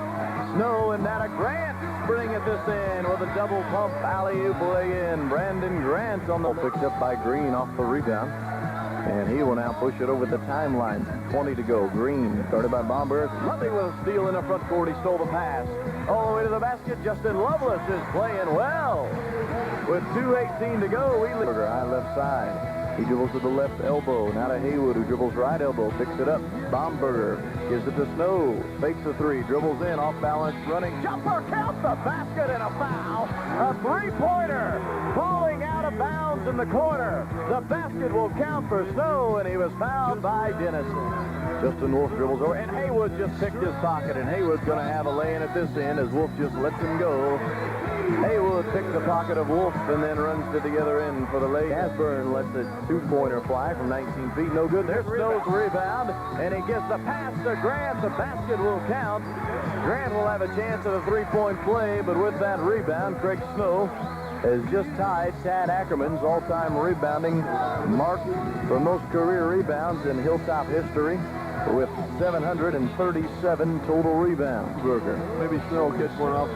Snow. And now to Grant, bringing this in with a double pump alley-oop lay in. Brandon Grant on the picked up by Green off the rebound. And he will now push it over the timeline. 20 to go. Green started by Bomber. Lundy with a steal in the front court. He stole the pass. All the way to the basket. Justin Lovelace is playing well. With 2:18 to go, we lead. High left side. He dribbles to the left elbow. Now to Haywood, who dribbles right elbow. Picks it up. Bomberger gives it to Snow. Fakes the three. Dribbles in. Off balance. Running. Jumper. Counts the basket and a foul. A three-pointer. Falling out of bounds in the corner. The basket will count for Snow, and he was fouled by Dennison. Justin Wolf dribbles over, and Haywood just picked his pocket, and Haywood's going to have a lay-in at this end as Wolf just lets him go. Haywood picks the pocket of Wolf and then runs to the other end for the lay. Asburn lets a two-pointer fly from 19 feet. No good. There's Snow's rebound, and he gets the pass to Grant. The basket will count. Grant will have a chance at a three-point play, but with that rebound, Craig Snow has just tied Tad Ackerman's all-time rebounding mark for most career rebounds in Hilltop history with 737 total rebounds. Maybe Snow will catch one off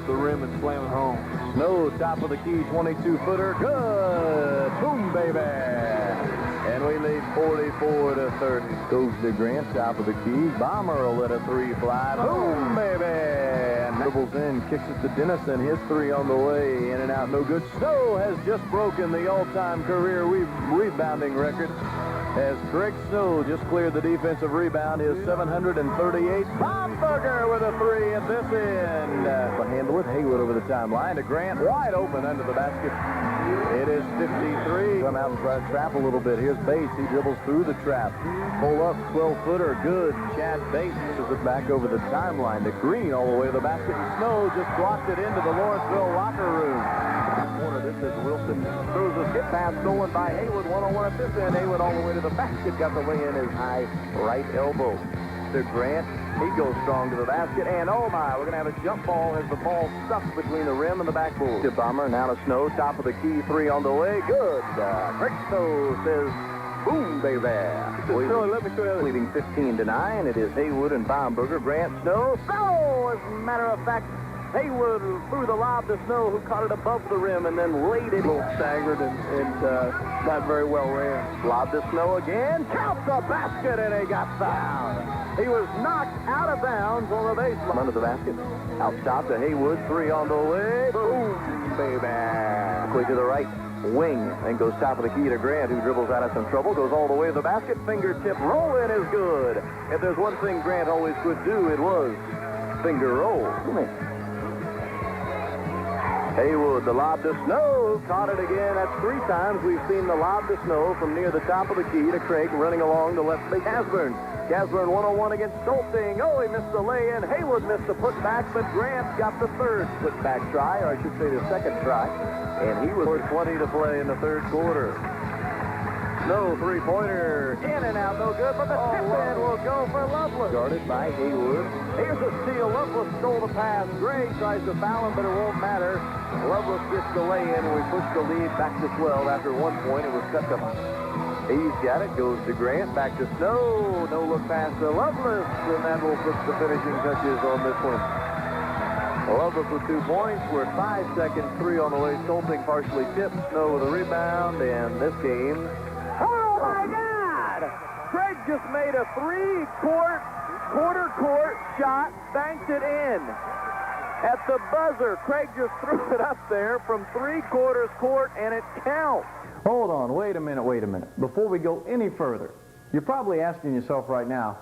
the rim and slam it home. Snow, top of the key, 22-footer. Good. Boom, baby. And we lead 44 to 30. Goes to Grant, top of the key. Bomber will let a three fly. Boom, baby. And dribbles in, kicks it to Dennison. His three on the way. In and out, no good. Snow has just broken the all-time career rebounding record as Craig Snow just cleared the defensive rebound. His 738. Bomberger with a three at this end. Handle it. Haywood over the timeline to Grant. Wide open under the basket. It is 53. Come out and try to trap a little bit. Here's Bates. He dribbles through the trap. Pull up, 12-footer. Good. Chad Bates pushes it back over the timeline to Green all the way to the basket. And Snow just blocked it into the Lawrenceville locker room. Corner, this is Wilson. Throws a skip pass stolen by Haywood. One-on-one at this end. Haywood all the way to the basket. Got the way in his high right elbow. To Grant. He goes strong to the basket, and oh my, we're going to have a jump ball as the ball stuck between the rim and the backboard. To Bomber, now to Snow, top of the key, three on the way. Good. Craig Snow says, boom, baby. Leading 15 to 9. It is Haywood and Bomberger. Grant, Snow. As a matter of fact, Haywood threw the lob to Snow, who caught it above the rim and then laid it. A little staggered and not very well ran. Lob to Snow again. Counts the basket, and he got fouled. He was knocked out of bounds on the baseline. Under the basket. Out top to Haywood. Three on the way. Boom, baby. Quickly to the right wing. And goes top of the key to Grant, who dribbles out of some trouble. Goes all the way to the basket. Fingertip roll in is good. If there's one thing Grant always could do, it was finger roll. Haywood, the lob to Snow. Caught it again. That's three times we've seen the lob to Snow from near the top of the key to Craig running along the left side. Casburn one-on-one against Stolting. Oh, he missed the lay-in. Haywood missed the putback, but Grant got the third putback try, or I should say the second try. And he was 20 to play in the third quarter. Snow three-pointer. In and out, no good, but the tip-in will go for Lovelace. Guarded by Haywood. Here's a steal. Lovelace stole the pass. Gray tries to foul him, but it won't matter. Lovelace gets the lay-in, and we push the lead back to 12. After 1 point, it was cut to... He's got it, goes to Grant, back to Snow. No look pass to Lovelace, and that will put the finishing touches on this one. Lovelace with 2 points. We're 5 seconds, three on the way. Stolting partially tipped. Snow with a rebound, and this game... Oh, my God! Craig just made a quarter court shot, banked it in. At the buzzer, Craig just threw it up there from 3/4 court, and it counts. Hold on, wait a minute. Before we go any further, you're probably asking yourself right now,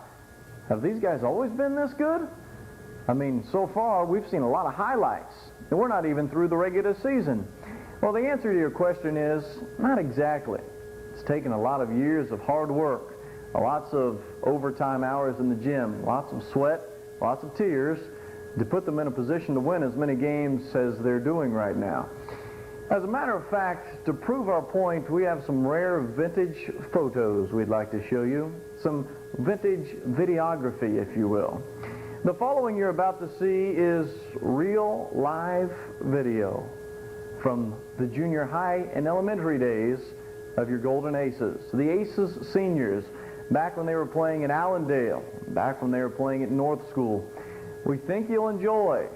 have these guys always been this good? I mean, so far, we've seen a lot of highlights, and we're not even through the regular season. Well, the answer to your question is, not exactly. It's taken a lot of years of hard work, lots of overtime hours in the gym, lots of sweat, lots of tears, to put them in a position to win as many games as they're doing right now. As a matter of fact, to prove our point, we have some rare vintage photos we'd like to show you. Some vintage videography, if you will. The following you're about to see is real live video from the junior high and elementary days of your Golden Aces. The Aces seniors back when they were playing in Allendale, back when they were playing at North School. We think you'll enjoy.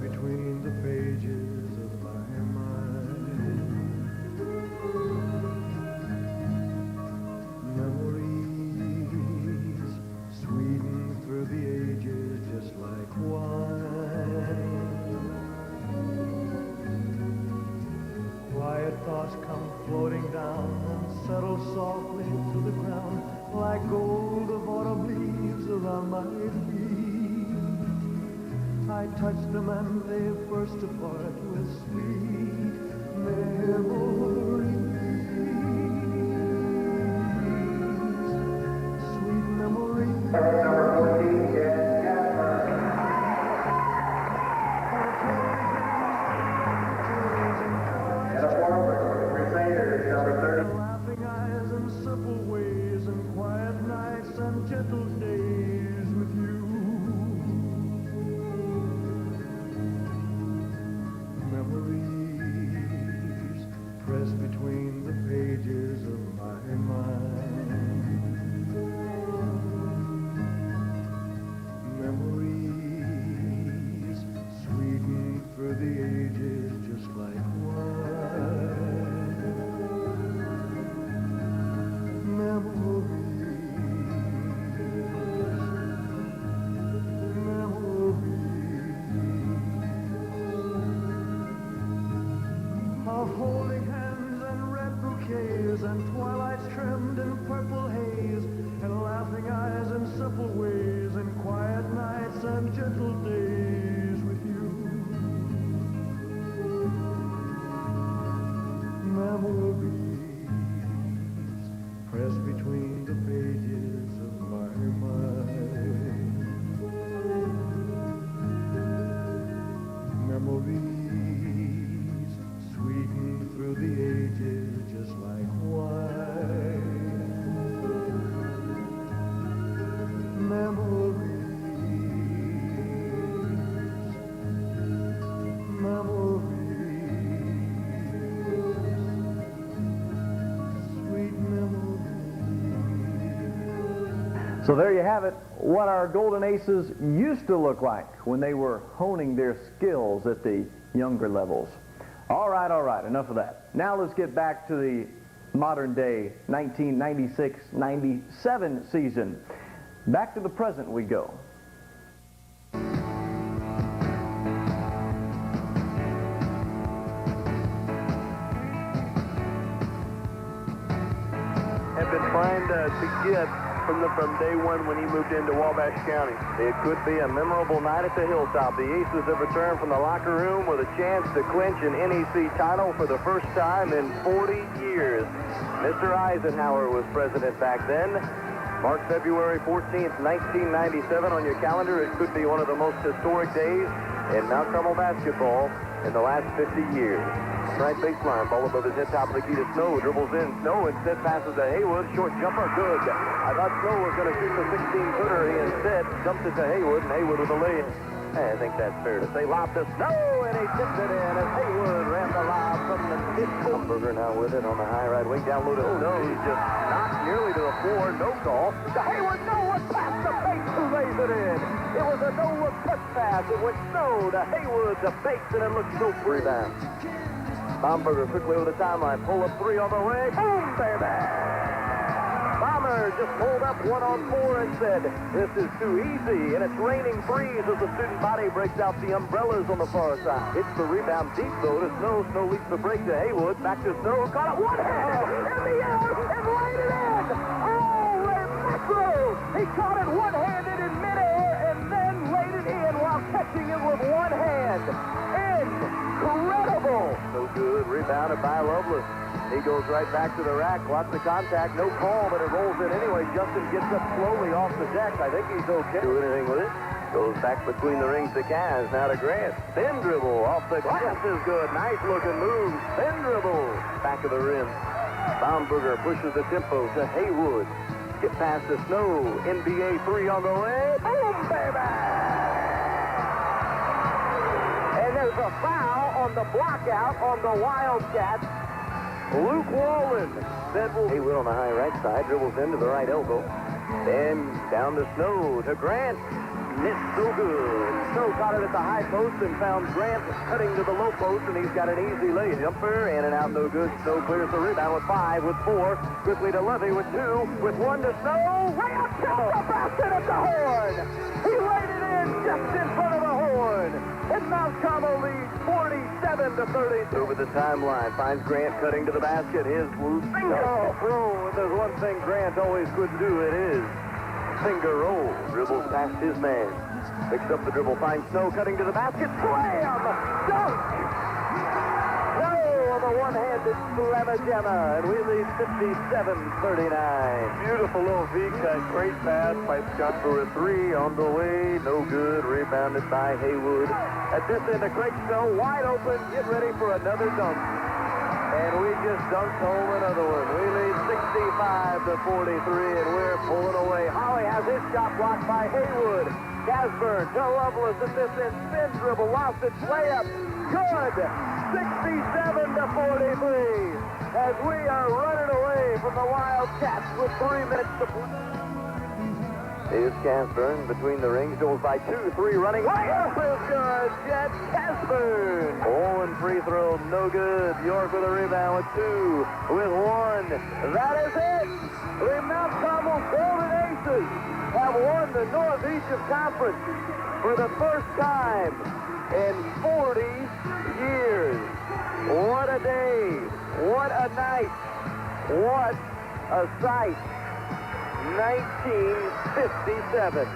Between the pages of my mind, memories sweeten through the ages just like wine. Quiet thoughts come floating down and settle softly to the ground like gold of autumn leaves around my feet. I touched them and they burst apart with sweet memories. Sweet memories. Number 14, and a forward, Crusaders, number 30. Laughing eyes and simple ways and quiet nights and gentle days with you. Pressed between the pages of my mind. Memories sweeten through the ages just like wine. Memories. Of holding hands and red bouquets and twilights trimmed in purple haze and laughing eyes and simple ways and quiet nights and gentle days with you. Memories pressed between the pages of my mind. Memories sweeten through the ages just like wine. Memories. Sweet memories. So there you have it, what our Golden Aces used to look like when they were honing their skills at the younger levels. All right, enough of that. Now let's get back to the modern day 1996-97 season. Back to the present we go. Have been trying to get from day one when he moved into Wabash County. It could be a memorable night at the Hilltop. The Aces have returned from the locker room with a chance to clinch an NEC title for the first time in 40 years. Mr. Eisenhower was president back then. Mark February 14th, 1997 on your calendar. It could be one of the most historic days in Mount Carmel basketball in the last 50 years. Right baseline, ball above his head, top of the key to Snow, dribbles in, Snow instead passes to Haywood, short jumper, good. I thought Snow was going to shoot the 16-footer. He instead dumps it to Haywood, and Haywood with a lay. I think that's fair to say. Lob to Snow, and he tips it in as Haywood ran the lob from the mid-court. Burger now with it on the high right wing, down low to Snow. He's just knocked nearly to the floor, no call. To Haywood, no look past the base, who lays it in. It was a no-look touch pass. It went Snow to Haywood, to Bates, and it looked so free down. Bomberger quickly over the timeline, pull up three on the way, boom, baby! Bomber just pulled up 1-on-4 and said, this is too easy, and it's raining breeze as the student body breaks out the umbrellas on the far side. Hits the rebound deep, though, to Snow. Snow leaps the break to Haywood, back to Snow, caught it one-handed in the air, and laid it in! Holy mackerel! He caught it one-handed in midair, and then laid it in while catching it with one hand. Incredible! So good, rebounded by Lovelace. He goes right back to the rack, lots of contact, no call, but it rolls in anyway. Just Johnson gets up slowly off the deck. I think he's okay. Do anything with it. Goes back between the rings to Kaz. Now to Grant. Spin dribble off the glass is good. Nice looking move. Spin dribble. Back of the rim. Baumberger pushes the tempo to Haywood. Skip past the Snow. NBA 3 on the way. Boom, baby! And there's a foul on the blockout on the Wildcats. Luke Wallen. Haywood on the high right side. Dribbles into the right elbow. Then down to Snow. To Grant. Missed so good. Snow caught it at the high post and found Grant cutting to the low post, and he's got an easy lay jumper. In and out, no good. Snow clears the rebound with 5, with 4. Quickly to Levy with 2, with 1 to Snow. Way up to the basket at the horn. He laid it in just in front of the horn. And Mount Carmel leads 47 to 30. Over the timeline, finds Grant cutting to the basket. His finger roll. If there's one thing Grant always could do, it is finger roll. Dribbles past his man. Picks up the dribble, finds Snow cutting to the basket. Slam! Dunk! Snow on the one-handed slamma-jamma, and we lead 57-39. Beautiful little V-cut. Great pass by Scott for a 3 on the way. No good. Rebounded by Haywood. At this end, Craig Snow wide open. Get ready for another dunk. And we just dunked home another one. We lead 65 to 43, and we're pulling away. Holly has his shot blocked by Haywood. Casburn to Lovelace at this end. Spin dribble, lost its layup. Good. 67 to 43. As we are running away from the Wildcats with 3 minutes to play. Here's Casburn between the rings, goes by 2, 3 running. Layup is good. Jet Casburn. Owen free throw, no good. York with a rebound with 2, with 1. That is it. The Mount Carmel Golden Aces have won the Northeastern Conference for the first time in 40 years. What a day. What a night. What a sight. 1957.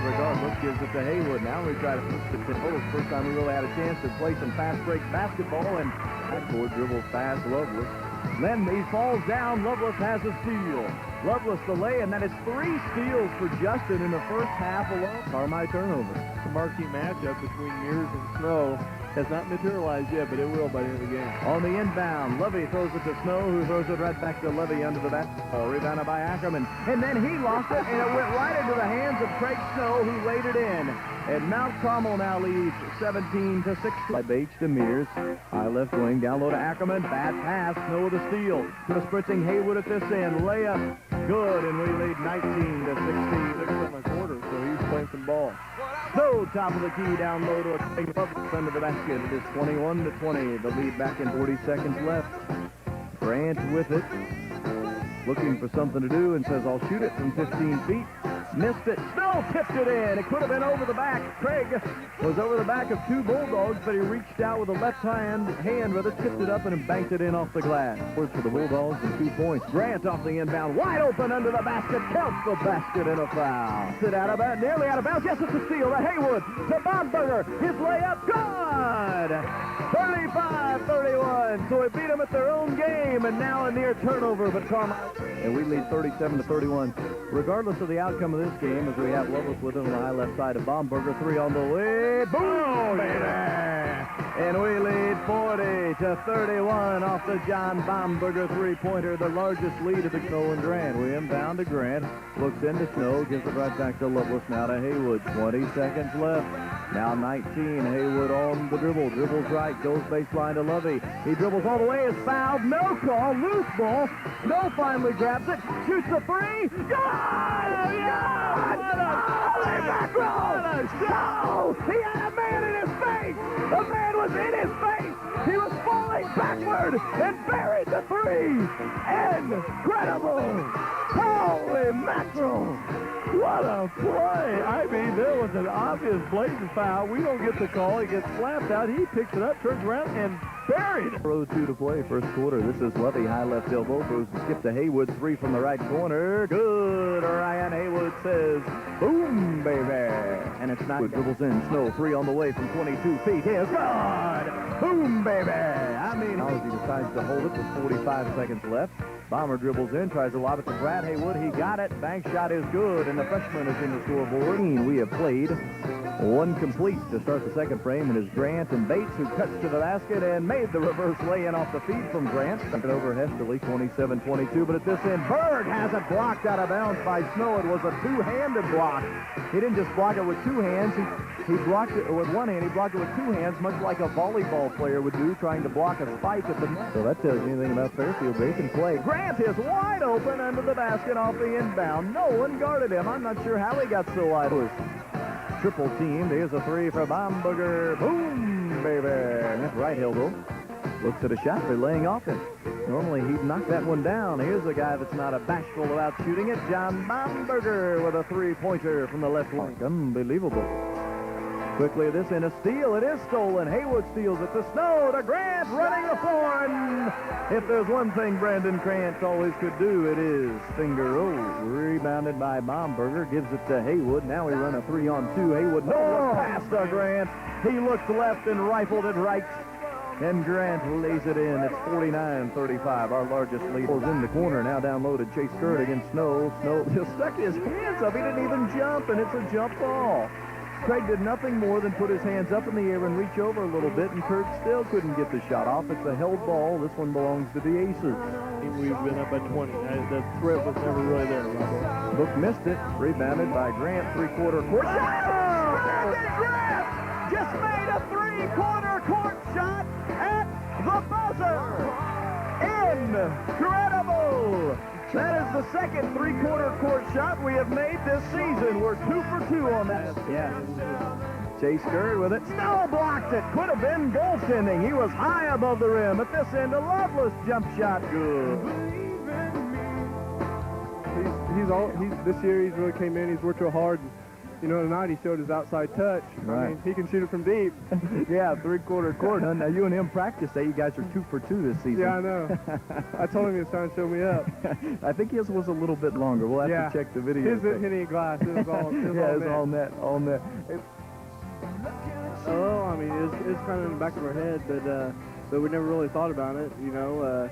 Regardless, gives it to Haywood. Now we try to push the tempo. First time we really had a chance to play some fast break basketball, and backboard dribbles past Lovelace. Then he falls down. Lovelace has a steal. Lovelace the lay, and that is 3 steals for Justin in the first half alone. Carmel turnover. The marquee matchup between Mears and Snow has not materialized yet, but it will by the end of the game. On the inbound, Levy throws it to Snow, who throws it right back to Levy under the basket. Rebounded by Ackerman. And then he lost it, and it went right into the hands of Craig Snow, who laid it in. And Mount Carmel now leads 17 to 6. By Bates to Mears. High left wing, down low to Ackerman. Bad pass, Snow with a steal. To the spritzing Haywood at this end. Layup, good, and we lead 19 to 16. 6 in the quarter, so he's playing some ball. Snow, top of the key, down low to a Craig Lovelace under the basket. It is 21 to 20. The lead back in 40 seconds left. Grant with it. Looking for something to do and says, I'll shoot it from 15 feet. Missed it. Snow tipped it in. It could have been over the back. Craig was over the back of 2 Bulldogs, but he reached out with a left hand rather, tipped it up and banked it in off the glass. Words for the Bulldogs and 2 points. Grant off the inbound. Wide open under the basket. Counts the basket and a foul. Sit out of bounds. Nearly out of bounds. Yes, it's a steal. To Haywood. To Baumberger. His layup. Good. 35-31. So we beat them at their own game, and now a near turnover, but Carmel. And we lead 37 to 31. Regardless of the outcome of this game, as we have Lovelace with it on the high left side of Baumberger. 3 on the way. Boom, baby! And we lead 40 to 31 off the John Baumberger 3-pointer, the largest lead of the Snow and Grant. We inbound to Grant. Looks into Snow. Gives it right back to Lovelace. Now to Haywood. 20 seconds left. Now 19. Haywood on the dribble. Dribbles right. Goes baseline to Lovey. He dribbles all the way. Is fouled. No call. Loose ball. Snow finally grabs it. Shoots the 3. Good! Yeah! What a Snow! He had a man in his face! The man was in his face! He was falling backward and buried the 3! Incredible! Holy mackerel! What a play! I mean, there was an obvious blatant foul. We don't get the call. He gets slapped out. He picks it up, turns around, and buried it. 0-2 to play, first quarter. This is Lovey, high left elbow. Throws the skip to Haywood. 3 from the right corner. Good. Ryan Haywood says, boom, baby. And it's not. Dribbles in. Snow, 3 on the way from 22 feet. Here's good. Boom, baby. I mean, now as he decides to hold it with 45 seconds left. Bomber dribbles in, tries to lob it to Brad Haywood. He got it. Bank shot is good, and the freshman is in the scoreboard. We have played one complete to start the second frame, and it's Grant and Bates who cuts to the basket and made the reverse lay-in off the feed from Grant. Stuck it over hastily, 27-22, but at this end, Berg has it blocked out of bounds by Snow. It was a two-handed block. He didn't just block it with two hands. He blocked it with one hand. He blocked it with two hands, much like a volleyball player would do, trying to block a spike at the net. So that tells you anything about Fairfield. They can play. Grant is wide open under the basket off the inbound. No one guarded him. I'm not sure how he got so wide. Triple teamed. Here's a 3 for Bomberger. Boom, baby. Left right elbow. Looks at a shot. They're laying off him. Normally he'd knock that one down. Here's a guy that's not bashful about shooting it. John Bomberger with a three-pointer from the left wing. Unbelievable. Quickly this in a steal. It is stolen. Haywood steals it to Snow to Grant running the floor. And if there's one thing Brandon Grant always could do, it is finger roll. Rebounded by Bomberger. Gives it to Haywood. Now we run a 3-on-2. Haywood no pass to Grant. He looked left and rifled it right. And Grant lays it in. It's 49-35. Our largest lead was in the corner. Now down low to Chase Curd against Snow. Snow just stuck his hands up. He didn't even jump, and it's a jump ball. Craig did nothing more than put his hands up in the air and reach over a little bit, and Kurt still couldn't get the shot off. It's a held ball. This one belongs to the Aces. We've been up by 20. The threat was never really there. Book missed it. Rebounded by Grant. Three-quarter court shot. Brandon Grant just made a three-quarter court shot at the buzzer. Incredible. That is the second three-quarter court shot we have made this season. We're 2 for 2 on that. Yeah. Chase Curd with it. Snow blocked it. Could have been goaltending. He was high above the rim. At this end, a Loveless jump shot. Good. This year he's really came in. He's worked real hard. You know, tonight he showed his outside touch. Right. I mean, he can shoot it from deep. Yeah, three-quarter court. Now, you and him practice that. You guys are 2 for 2 this season. Yeah, I know. I told him he was trying to show me up. I think his was a little bit longer. We'll have to check the video. His hitting glass. It was all net. all net. Oh, I mean, it's kind of in the back of our head, but we never really thought about it, you know.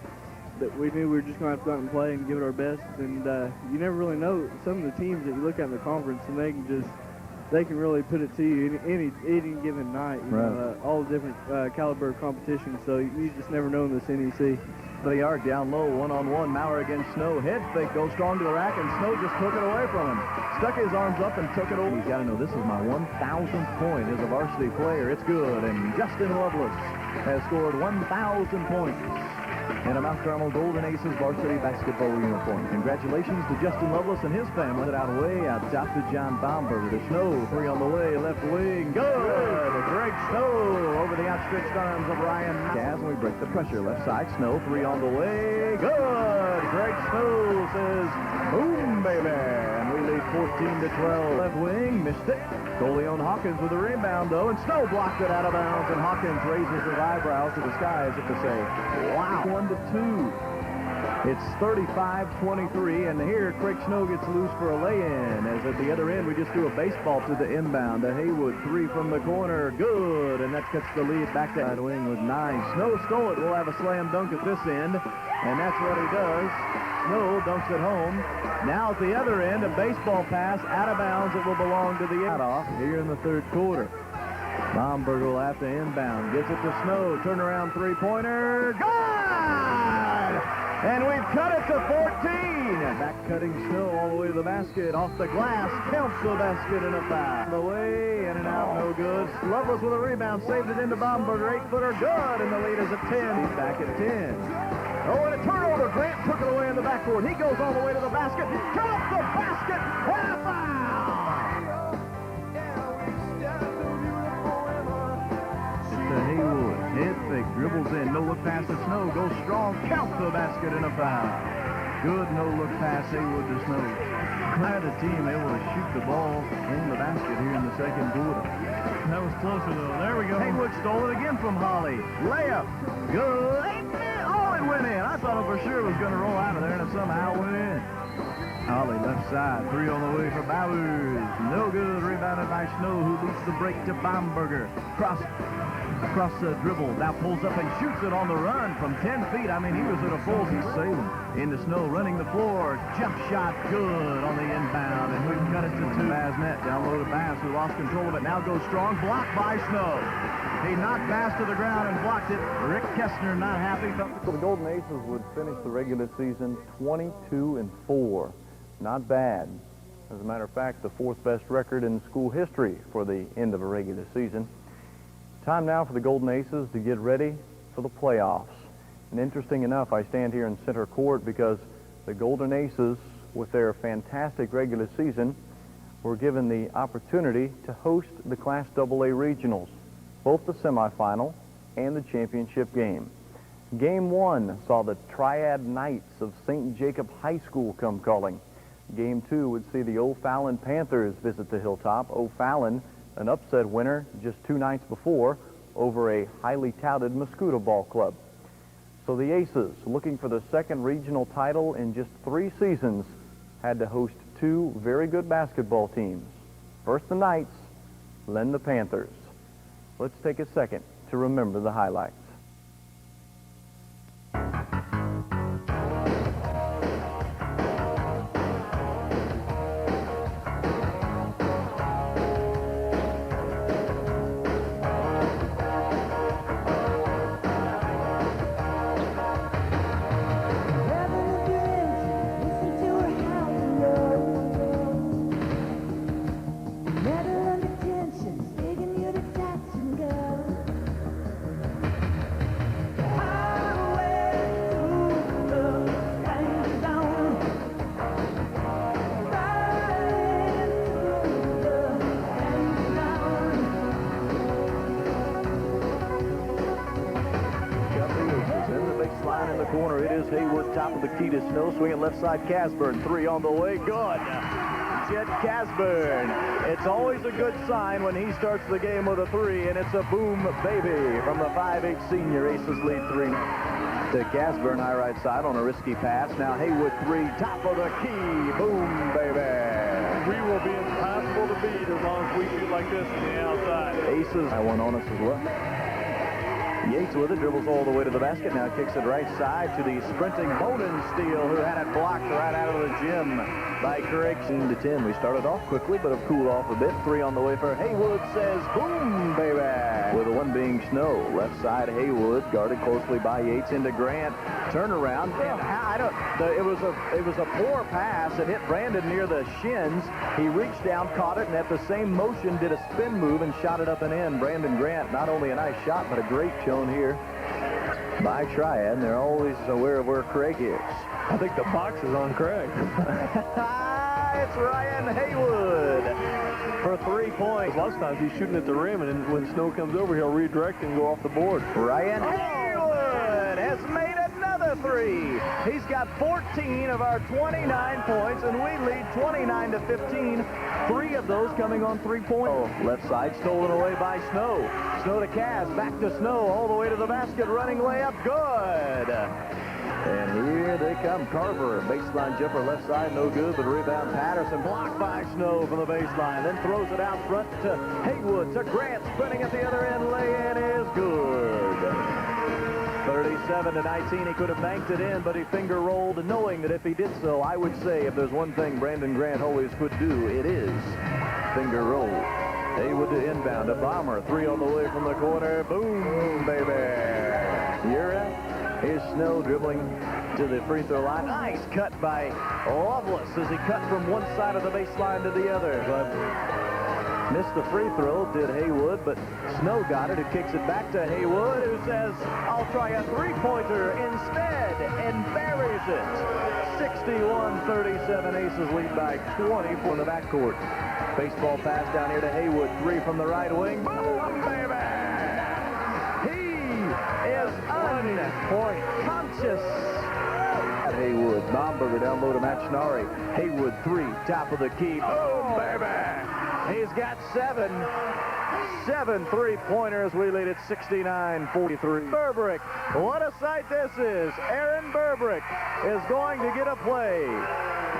That we knew we were just going to have to go out and play and give it our best, and you never really know some of the teams that you look at in the conference, and they can really put it to you any given night, you know, all the different caliber of competition, so you just never know in this NEC. They are down low, one-on-one. Maurer against Snow. Head fake goes strong to the rack, and Snow just took it away from him. Stuck his arms up and took it over. He's got to know this is my 1,000th point as a varsity player. It's good, and Justin Loveless has scored 1,000 points in a Mount Carmel Golden Aces varsity basketball uniform. Congratulations to Justin Loveless and his family. Out way out top to John Bomberger. To Snow, 3 on the way, left wing. Good! Greg Snow over the outstretched arms of Ryan. As we break the pressure, left side, Snow, 3 on the way. Good! Greg Snow says, boom, baby! And we lead 14-12. Left wing, missed it. Goleon Hawkins with the rebound, though, and Snow blocked it out of bounds, and Hawkins raises his eyebrows to the sky as if to say, wow. 1-2. It's 35-23, and here Craig Snow gets loose for a lay-in, as at the other end we just threw a baseball to the inbound. To Haywood, 3 from the corner, good, and that cuts the lead back to right wing with 9. Snow stole it. We'll have a slam dunk at this end, and that's what he does. Snow dunks it home. Now at the other end, a baseball pass out of bounds that will belong to the off here in the third quarter. Bomberger will have to inbound. Gets it to Snow. Turnaround three-pointer. Good! And we've cut it to 14. Back cutting Snow all the way to the basket. Off the glass. Counts the basket and a foul. The way, in and out, no good. Loveless with a rebound. Saved it into Bomberger. 8-footer. Good. And the lead is at 10. He's back at 10. Oh, and a turnover. Grant took it away in the backcourt. He goes all the way to the basket. Counts the basket. And a foul. Haywood, head fake, dribbles in, no look past the Snow, goes strong, counts the basket and a foul. Good no-look pass, Haywood to Snow. Glad the team able to shoot the ball in the basket here in the second quarter. That was closer, though. There we go. Haywood stole it again from Holly. Layup. Good. Oh, it went in. I thought it for sure was going to roll out of there, and it somehow went in. Holly left side. 3 on the way for Bowers. No good. Rebounded by Snow, who leads the break to Baumberger. Across the dribble. Now pulls up and shoots it on the run from 10 feet. I mean, he was at a full sailing. Into Snow, running the floor. Jump shot good on the inbound. And we've got it to 2. Basnet down low to Bass, who lost control of it. Now goes strong. Blocked by Snow. He knocked Bass to the ground and blocked it. Rick Kessner not happy. So the Golden Aces would finish the regular season 22-4. Not bad. As a matter of fact, the 4th best record in school history for the end of a regular season. Time now for the Golden Aces to get ready for the playoffs. And interesting enough, I stand here in center court because the Golden Aces, with their fantastic regular season, were given the opportunity to host the Class AA regionals, both the semifinal and the championship game. Game 1 saw the Triad Knights of St. Jacob High School come calling. Game 2 would see the O'Fallon Panthers visit the Hilltop. O'Fallon, an upset winner just 2 nights before over a highly touted Mascoutah ball club. So the Aces, looking for the 2nd regional title in just 3 seasons, had to host 2 very good basketball teams. First the Knights, then the Panthers. Let's take a second to remember the highlights. Corner, it is Haywood, top of the key to Snow, swinging left side, Casburn, 3 on the way, good. Chet Casburn. It's always a good sign when he starts the game with a 3, and it's a boom baby from the 5'8 senior. Aces lead 3 to Casburn, high right side on a risky pass. Now Haywood 3, top of the key, boom baby. We will be impossible to beat as long as we shoot like this from the outside. Aces, I won on us as well. Yates with it, dribbles all the way to the basket, now kicks it right side to the sprinting Bonensteel, who had it blocked right out of the gym by Craig. 10. We started off quickly, but have cooled off a bit. 3 on the way for Haywood, says boom, baby. With the 1 being Snow. Left side, Haywood, guarded closely by Yates into Grant. Turnaround, and it was a poor pass. It hit Brandon near the shins. He reached down, caught it, and at the same motion did a spin move and shot it up and in. Brandon Grant, not only a nice shot, but a great shown here by Triad, and they're always aware of where Craig is. I think the box is on Craig. It's Ryan Haywood for 3 points. A lot of times he's shooting at the rim, and then when Snow comes over, he'll redirect and go off the board. Ryan Haywood has made another 3. He's got 14 of our 29 points, and we lead 29-15. 3 of those coming on 3-point. Left side stolen away by Snow. Snow to Kaz, back to Snow, all the way to the basket, running layup, good. And here they come. Carver, baseline jumper left side, no good, but rebound Patterson, blocked by Snow from the baseline, then throws it out front to Haywood, to Grant, sprinting at the other end, lay-in is good. 37-19, he could have banked it in, but he finger rolled, knowing that if he did so, I would say if there's one thing Brandon Grant always could do, it is finger roll. Haywood to inbound, a bomber, 3 on the way from the corner, boom, baby. Ura. Here's Snow dribbling to the free throw line. Nice cut by Loveless as he cut from one side of the baseline to the other. But missed the free throw, did Haywood, but Snow got it. It kicks it back to Haywood, who says, I'll try a 3-pointer instead, and buries it. 61-37, Aces lead by 20 for the backcourt. Baseball pass down here to Haywood, 3 from the right wing. Boom, baby! He is unconscious. Haywood Baumberger down low to Matt Schnarry. Haywood, 3, top of the key. Boom, baby! He's got 7 three-pointers. We lead at 69-43. Burbrick, what a sight this is. Aaron Burbrick is going to get a play.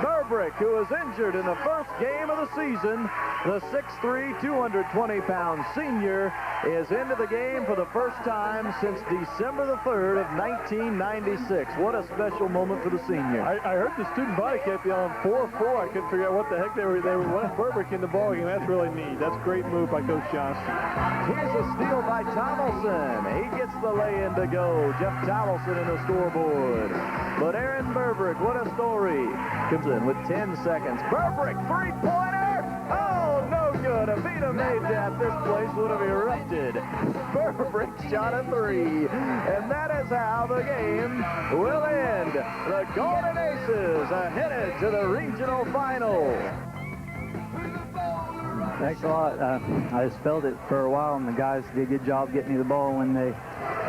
Burbrick, who was injured in the first game of the season, the 6'3", 220-pound senior, is into the game for the first time since December the 3rd of 1996. What a special moment for the senior. I heard the student body kept yelling 4-4. I couldn't figure out what the heck they were wanting Burbrick in the ball game. That's really neat. That's a great move by Coach Johnson. Here's a steal by Tomlinson. He gets the lay-in to go. Jeff Tomlinson in the scoreboard. But Aaron Burbrick, what a story. Comes in with 10 seconds. Burbrick, three-pointer. Oh, no good. If he'd have made that, this place would have erupted. Burbrick shot a 3. And that is how the game will end. The Golden Aces are headed to the regional final. Thanks a lot. I just felt it for a while, and the guys did a good job getting me the ball when they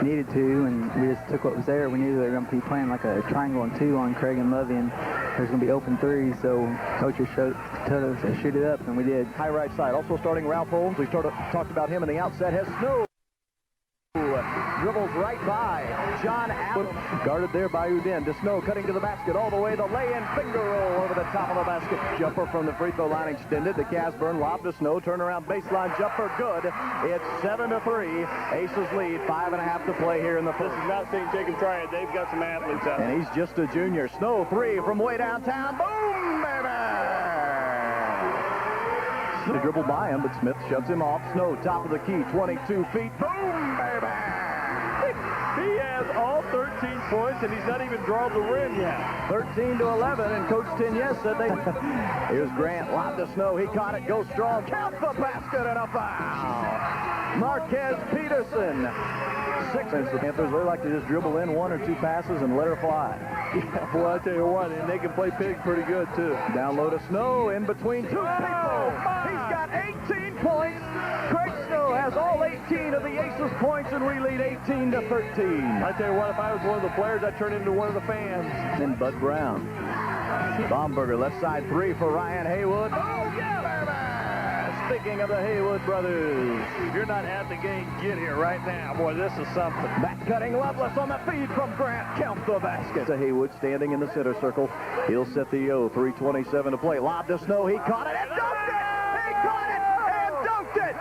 needed to, and we just took what was there. We knew they were going to be playing like a triangle and 2 on Craig and Lovey, and there's going to be open 3s, so coaches told us to shoot it up, and we did. High right side. Also starting Ralph Holmes. We talked about him in the outset. Has Snow. Dribbles right by John Allen. Guarded there by Udin. DeSnow cutting to the basket all the way. The lay-in finger roll over the top of the basket. Jumper from the free throw line extended. The Casburn lob to Snow. Turnaround baseline jumper. Good. It's 7-3. Aces lead. 5.5 to play here in the first. This is not saying take and try it. They've got some athletes out there. And he's just a junior. Snow 3 from way downtown. Boom, baby! They dribble by him, but Smith shuts him off. Snow, top of the key, 22 feet. Boom, baby! He has all 13 points, and he's not even drawn the rim yet. 13-11, and Coach Tinyes said they... Here's Grant, lob to Snow. He caught it, goes strong. Count the basket and a foul. Marquez Peterson. 6. The Panthers, they like to just dribble in 1 or 2 passes and let her fly. Yeah, well, I tell you what, and they can play pig pretty good, too. Down low to Snow, in between 2 people. He's got 18 points. Craig Snow has all 18 of the Aces points, and we lead 18-13. I tell you what, if I was one of the players, I'd turn into one of the fans. Then Bud Brown. Baumberger, left side 3 for Ryan Haywood. Oh, yeah, baby! Speaking of the Haywood brothers. If you're not at the game, get here right now. Boy, this is something. Back cutting Lovelace on the feed from Grant. Count the basket. To Haywood standing in the center circle. He'll set the O. 3:27 to play. Lob to Snow. He caught it and dunked it! He caught it and dunked it!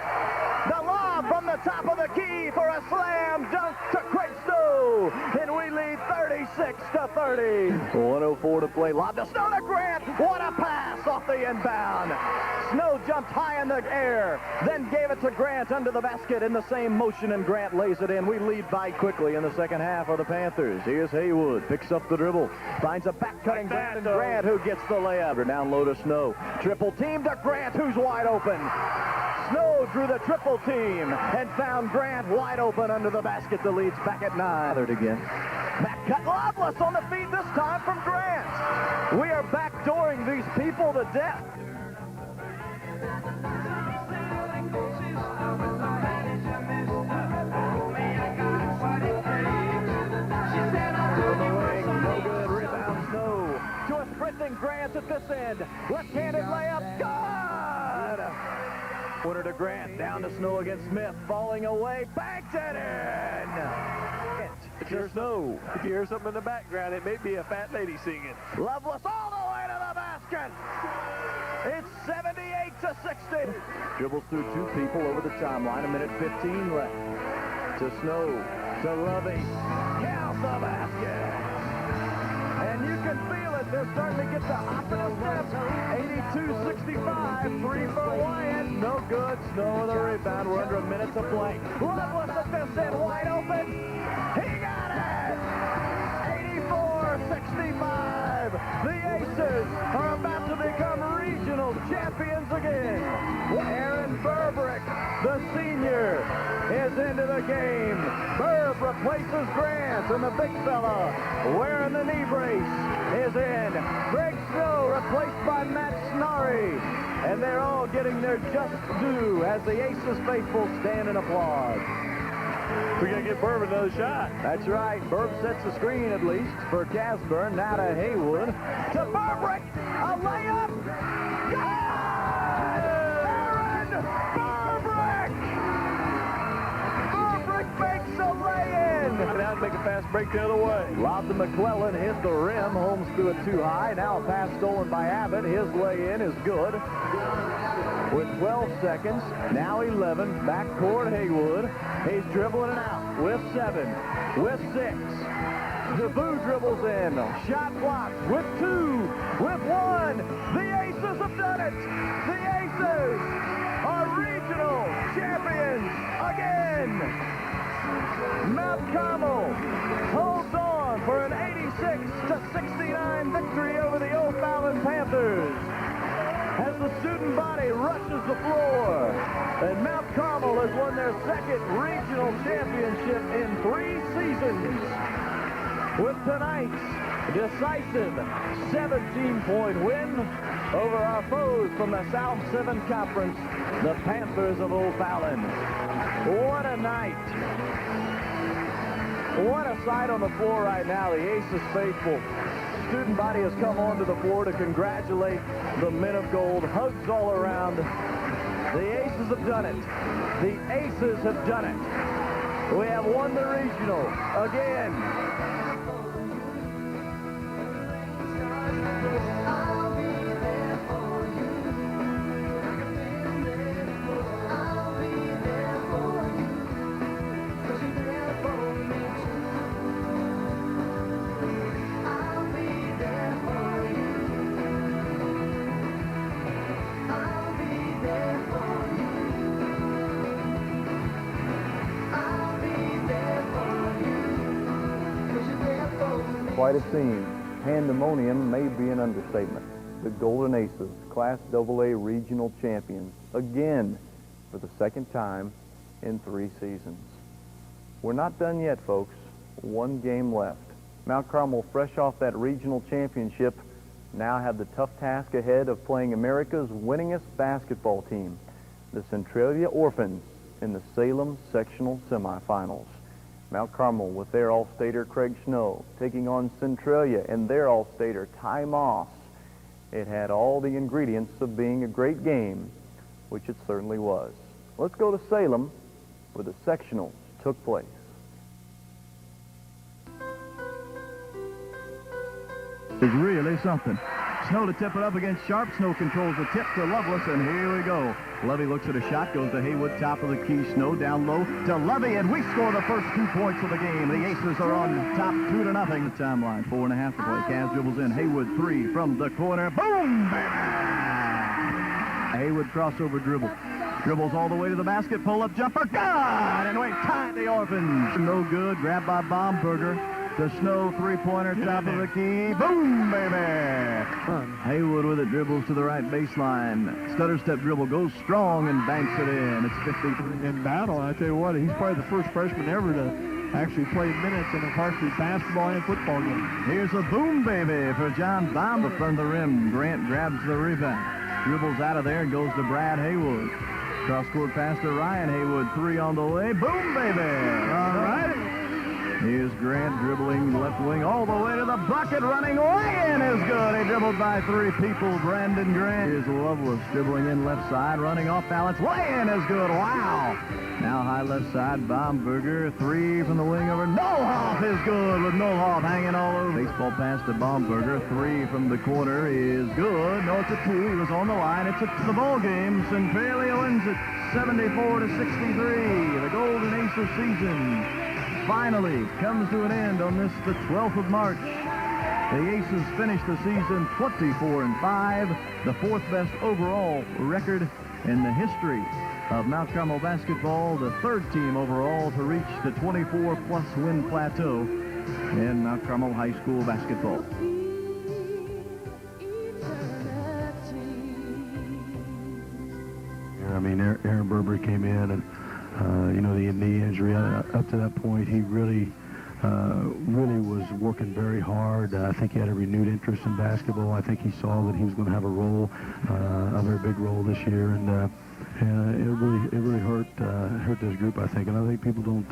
The lob from the top of the key for a slam dunk to Craig Snow. And we lead 36-30. 1:04 to play. Lob to Snow to Grant. What a pass off the inbound. Snow jumped high in the air, then gave it to Grant under the basket in the same motion, and Grant lays it in. We lead by quickly in the second half of the Panthers. Here's Haywood, picks up the dribble, finds a back-cutting Brandon Grant, who gets the layup. Down low to Snow. Triple team to Grant, who's wide open. Snow drew the triple team and found Grant wide open under the basket. The lead's back at 9. Again. Back cut Loveless on the feed, this time from Grant. We are backdooring these people to death. No good, rebound Snow. To a sprinting Grant at this end. Left-handed layup, good! Winner to Grant, down to Snow against Smith, falling away, banked it in! If you hear something in the background, it may be a fat lady singing. Loveless all the way to the basket! It's 78-60. Dribbles through 2 people over the timeline, 1:15 left. To Snow, to Lovey, count the basket! And you can feel it, they're starting to get the opposite steps. 82-65, 3 for Wyatt, no good. Snow with a rebound, we're under a minute to play. Loveless at this end, wide open, he got it! 84-65, the Aces are about to become regional champions again. Aaron Burbrick, the senior, is into the game. Burb replaces Grant, and the big fella wearing the knee brace is in. Greg Snow replaced by Matt Schnarry. And they're all getting their just due as the Aces faithful stand and applaud. We got to get Burb another shot. That's right. Burb sets the screen at least for Casburn. Now to Haywood. To Burbrick. A layup. Good! Aaron Burbrick! Burbrick makes a lay-in. Now to make a fast break the other way. Lob to McClellan. Hit the rim. Holmes threw it too high. Now a pass stolen by Abbott. His lay-in is good. With 12 seconds, now 11, backcourt Haywood. He's dribbling it out with 7, with 6. DeVue dribbles in, shot blocked with 2, with 1. The Aces have done it. The Aces are regional champions again. Mount Carmel holds on for an 86-69 victory over the O'Fallon Panthers. As the student body rushes the floor, and Mount Carmel has won their second regional championship in 3 seasons. With tonight's decisive 17-point win over our foes from the South 7 Conference, the Panthers of O'Fallon. What a night. What a sight on the floor right now. The Aces faithful. Student body has come onto the floor to congratulate the men of gold. Hugs all around. The Aces have done it. The Aces have done it. We have won the regional again. Quite a scene. Pandemonium may be an understatement. The Golden Aces, Class AA regional champions, again for the second time in 3 seasons. We're not done yet, folks. 1 game left. Mount Carmel, fresh off that regional championship, now have the tough task ahead of playing America's winningest basketball team, the Centralia Orphans, in the Salem sectional semifinals. Mount Carmel with their All-Stater Craig Snow taking on Centralia and their All-Stater Ty Moss. It had all the ingredients of being a great game, which it certainly was. Let's go to Salem, where the sectionals took place. It's really something. Snow to tip it up against Sharp. Snow controls the tip to Lovelace, and here we go. Lovey looks at a shot, goes to Haywood, top of the key. Snow down low to Lovey, and we score the first 2 points of the game. The Aces are on top 2-0. The timeline, 4.5 to play. Cavs dribbles in. Haywood 3 from the corner. Boom, baby! Haywood crossover dribble. Dribbles all the way to the basket. Pull-up jumper. Good! And we tied the Orphans. No good. Grabbed by Baumberger. The Snow three-pointer, top of the key. Boom, baby! Haywood with it, dribbles to the right baseline. Stutter step dribble, goes strong and banks it in. It's 53. In battle, I tell you what, he's probably the first freshman ever to actually play minutes in a varsity basketball and football game. Here's a boom, baby, for John Baum from the rim. Grant grabs the rebound. Dribbles out of there and goes to Brad Haywood. Cross-court pass to Ryan Haywood. 3 on the way. Boom, baby! All right. Here's Grant dribbling left wing all the way to the bucket, running lay-in is good. He dribbled by 3 people, Brandon Grant. Here's Lovelace dribbling in left side, running off balance. Lay-in is good. Wow. Now high left side, Baumberger. 3 from the wing over. Nolhoff is good with Nolhoff hanging all over. Baseball pass to Baumberger. 3 from the corner is good. No, it's a 2. He was on the line. It's the ball game. Centralia wins it 74-63. The Golden Aces season finally comes to an end on this, the 12th of March. The Aces finished the season 24-5, the 4th best overall record in the history of Mount Carmel basketball, the 3rd team overall to reach the 24-plus win plateau in Mount Carmel high school basketball. I mean, Aaron Burberry came in and, you know, the knee injury up to that point, he really really was working very hard. I think he had a renewed interest in basketball. I think he saw that he was going to have a role, a very big role this year, and it really hurt this group, I think. And I think people don't,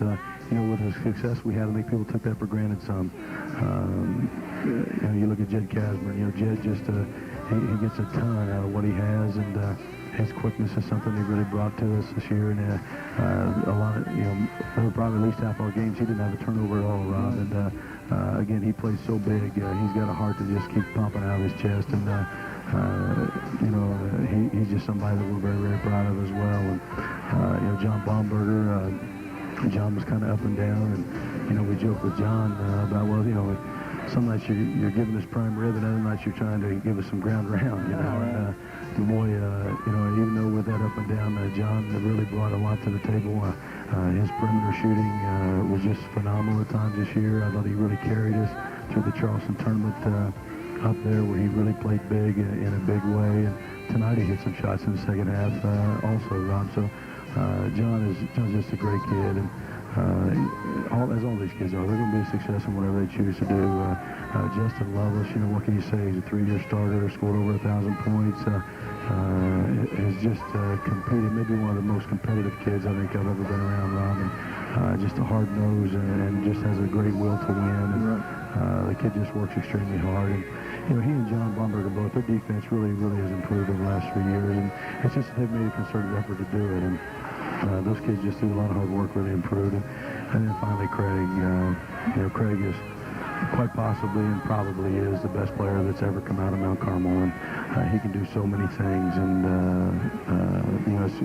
with the success we had, I think people took that for granted some. You look at Jed Casburn. Jed just he gets a ton out of what he has, and his quickness is something he really brought to us this year. And a lot of, probably at least half our games, he didn't have a turnover at all, Rob. And again, he plays so big. He's got a heart to just keep pumping out of his chest. And he's just somebody that we're very, very proud of as well. And John Baumberger, John was kind of up and down, and we joke with John about, some nights you're giving us prime rib, and other nights you're trying to give us some ground round, And the boy, even though with that up and down, John really brought a lot to the table. His perimeter shooting was just phenomenal at times this year. I thought he really carried us through the Charleston tournament up there, where he really played big in a big way. And tonight he hit some shots in the second half also, Rob. So John's just a great kid, and as all these kids are, they're going to be a success in whatever they choose to do. Justin Lovelace, what can you say? He's a 3-year starter, scored over 1,000 points. Has just competed, maybe one of the most competitive kids I think I've ever been around, Rob. And just a hard nose and just has a great will to win. And the kid just works extremely hard. And he and John Baumberger both, their defense really has improved over the last 3 years. And it's just they've made a concerted effort to do it. And those kids just do a lot of hard work, really improved. And then finally, Craig. Craig is quite possibly and probably is the best player that's ever come out of Mount Carmel. And he can do so many things. And,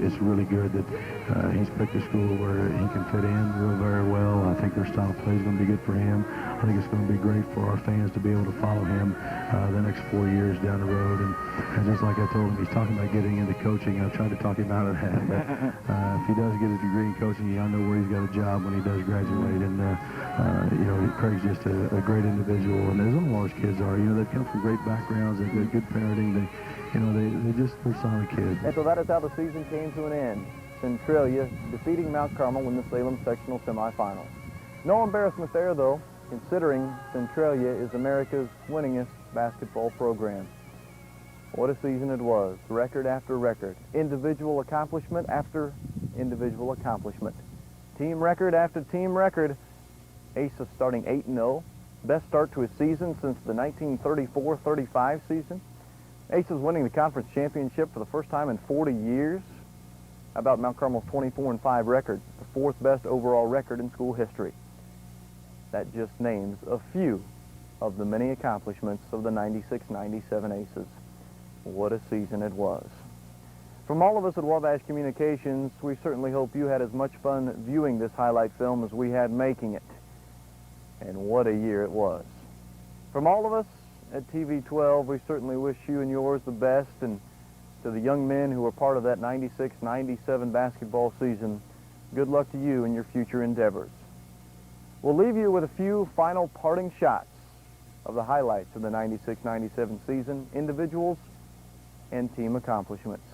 it's really good that he's picked a school where he can fit in very well. I think their style of play is going to be good for him. I think it's going to be great for our fans to be able to follow him the next 4 years down the road. And just like I told him, he's talking about getting into coaching. I've tried to talk him out of that. But if he does get a degree in coaching, I know where he's got a job when he does graduate. And, Craig's just a great individual. And as all those kids are, they come from great backgrounds. They've got good parenting. They're solid kids. And so that is how the season came to an end. Centralia defeating Mount Carmel in the Salem sectional semifinals. No embarrassment there, though, considering Centralia is America's winningest basketball program. What a season it was, record after record, individual accomplishment after individual accomplishment, team record after team record. Aces starting 8-0, best start to a season since the 1934-35 season. Aces winning the conference championship for the first time in 40 years. How about Mount Carmel's 24-5 record, the fourth best overall record in school history? That just names a few of the many accomplishments of the 96-97 Aces. What a season it was. From all of us at Wabash Communications, we certainly hope you had as much fun viewing this highlight film as we had making it. And what a year it was. From all of us at TV 12, we certainly wish you and yours the best, and to the young men who were part of that 96-97 basketball season, good luck to you in your future endeavors. We'll leave you with a few final parting shots of the highlights of the 96-97 season, individuals and team accomplishments.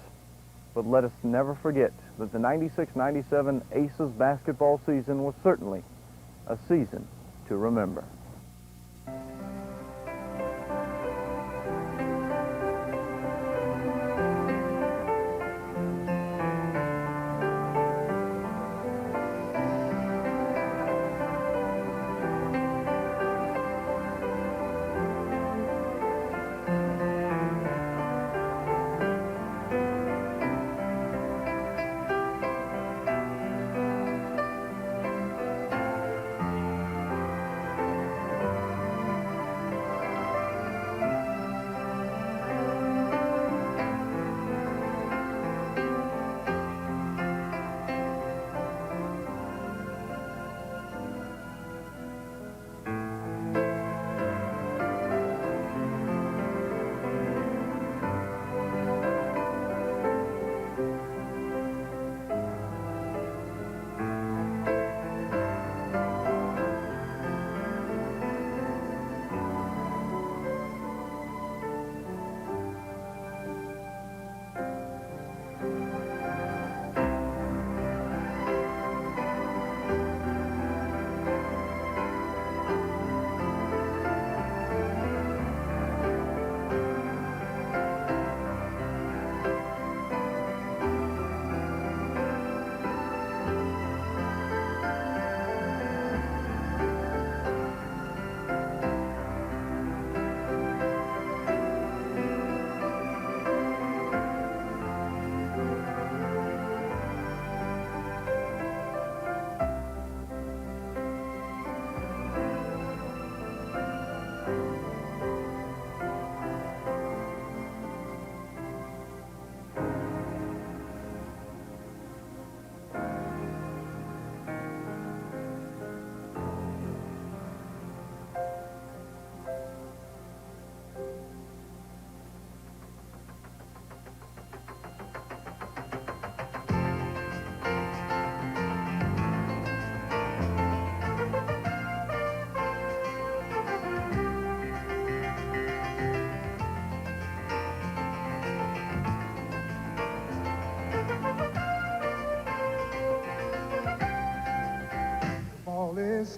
But let us never forget that the 96-97 Aces basketball season was certainly a season to remember.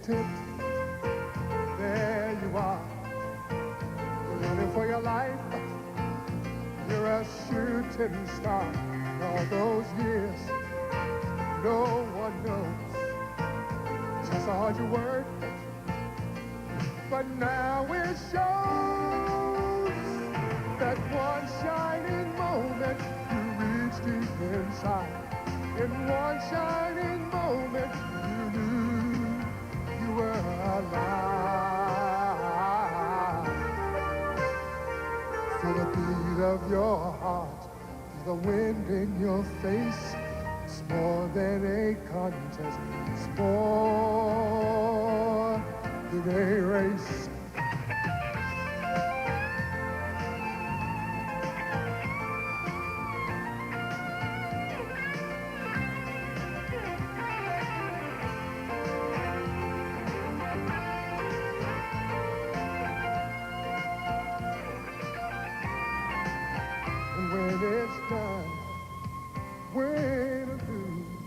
tent. There you are, running for your life. You're a shooting star. All those years, no one knows just how hard you worked. But now it shows that one shining moment you reached deep inside. In one shining moment you knew you were alive. Feel the beat of your heart, feel the wind in your face. It's more than a contest, it's more than a race. And when it's done, win or lose,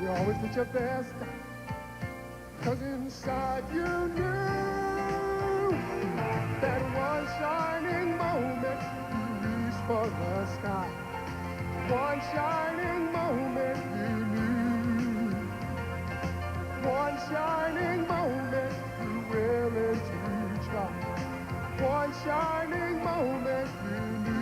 you always did your best. 'Cause inside you knew that one shining moment you reached for the sky. One shining moment you knew. One shining moment you're willing to try. One shining moment you knew.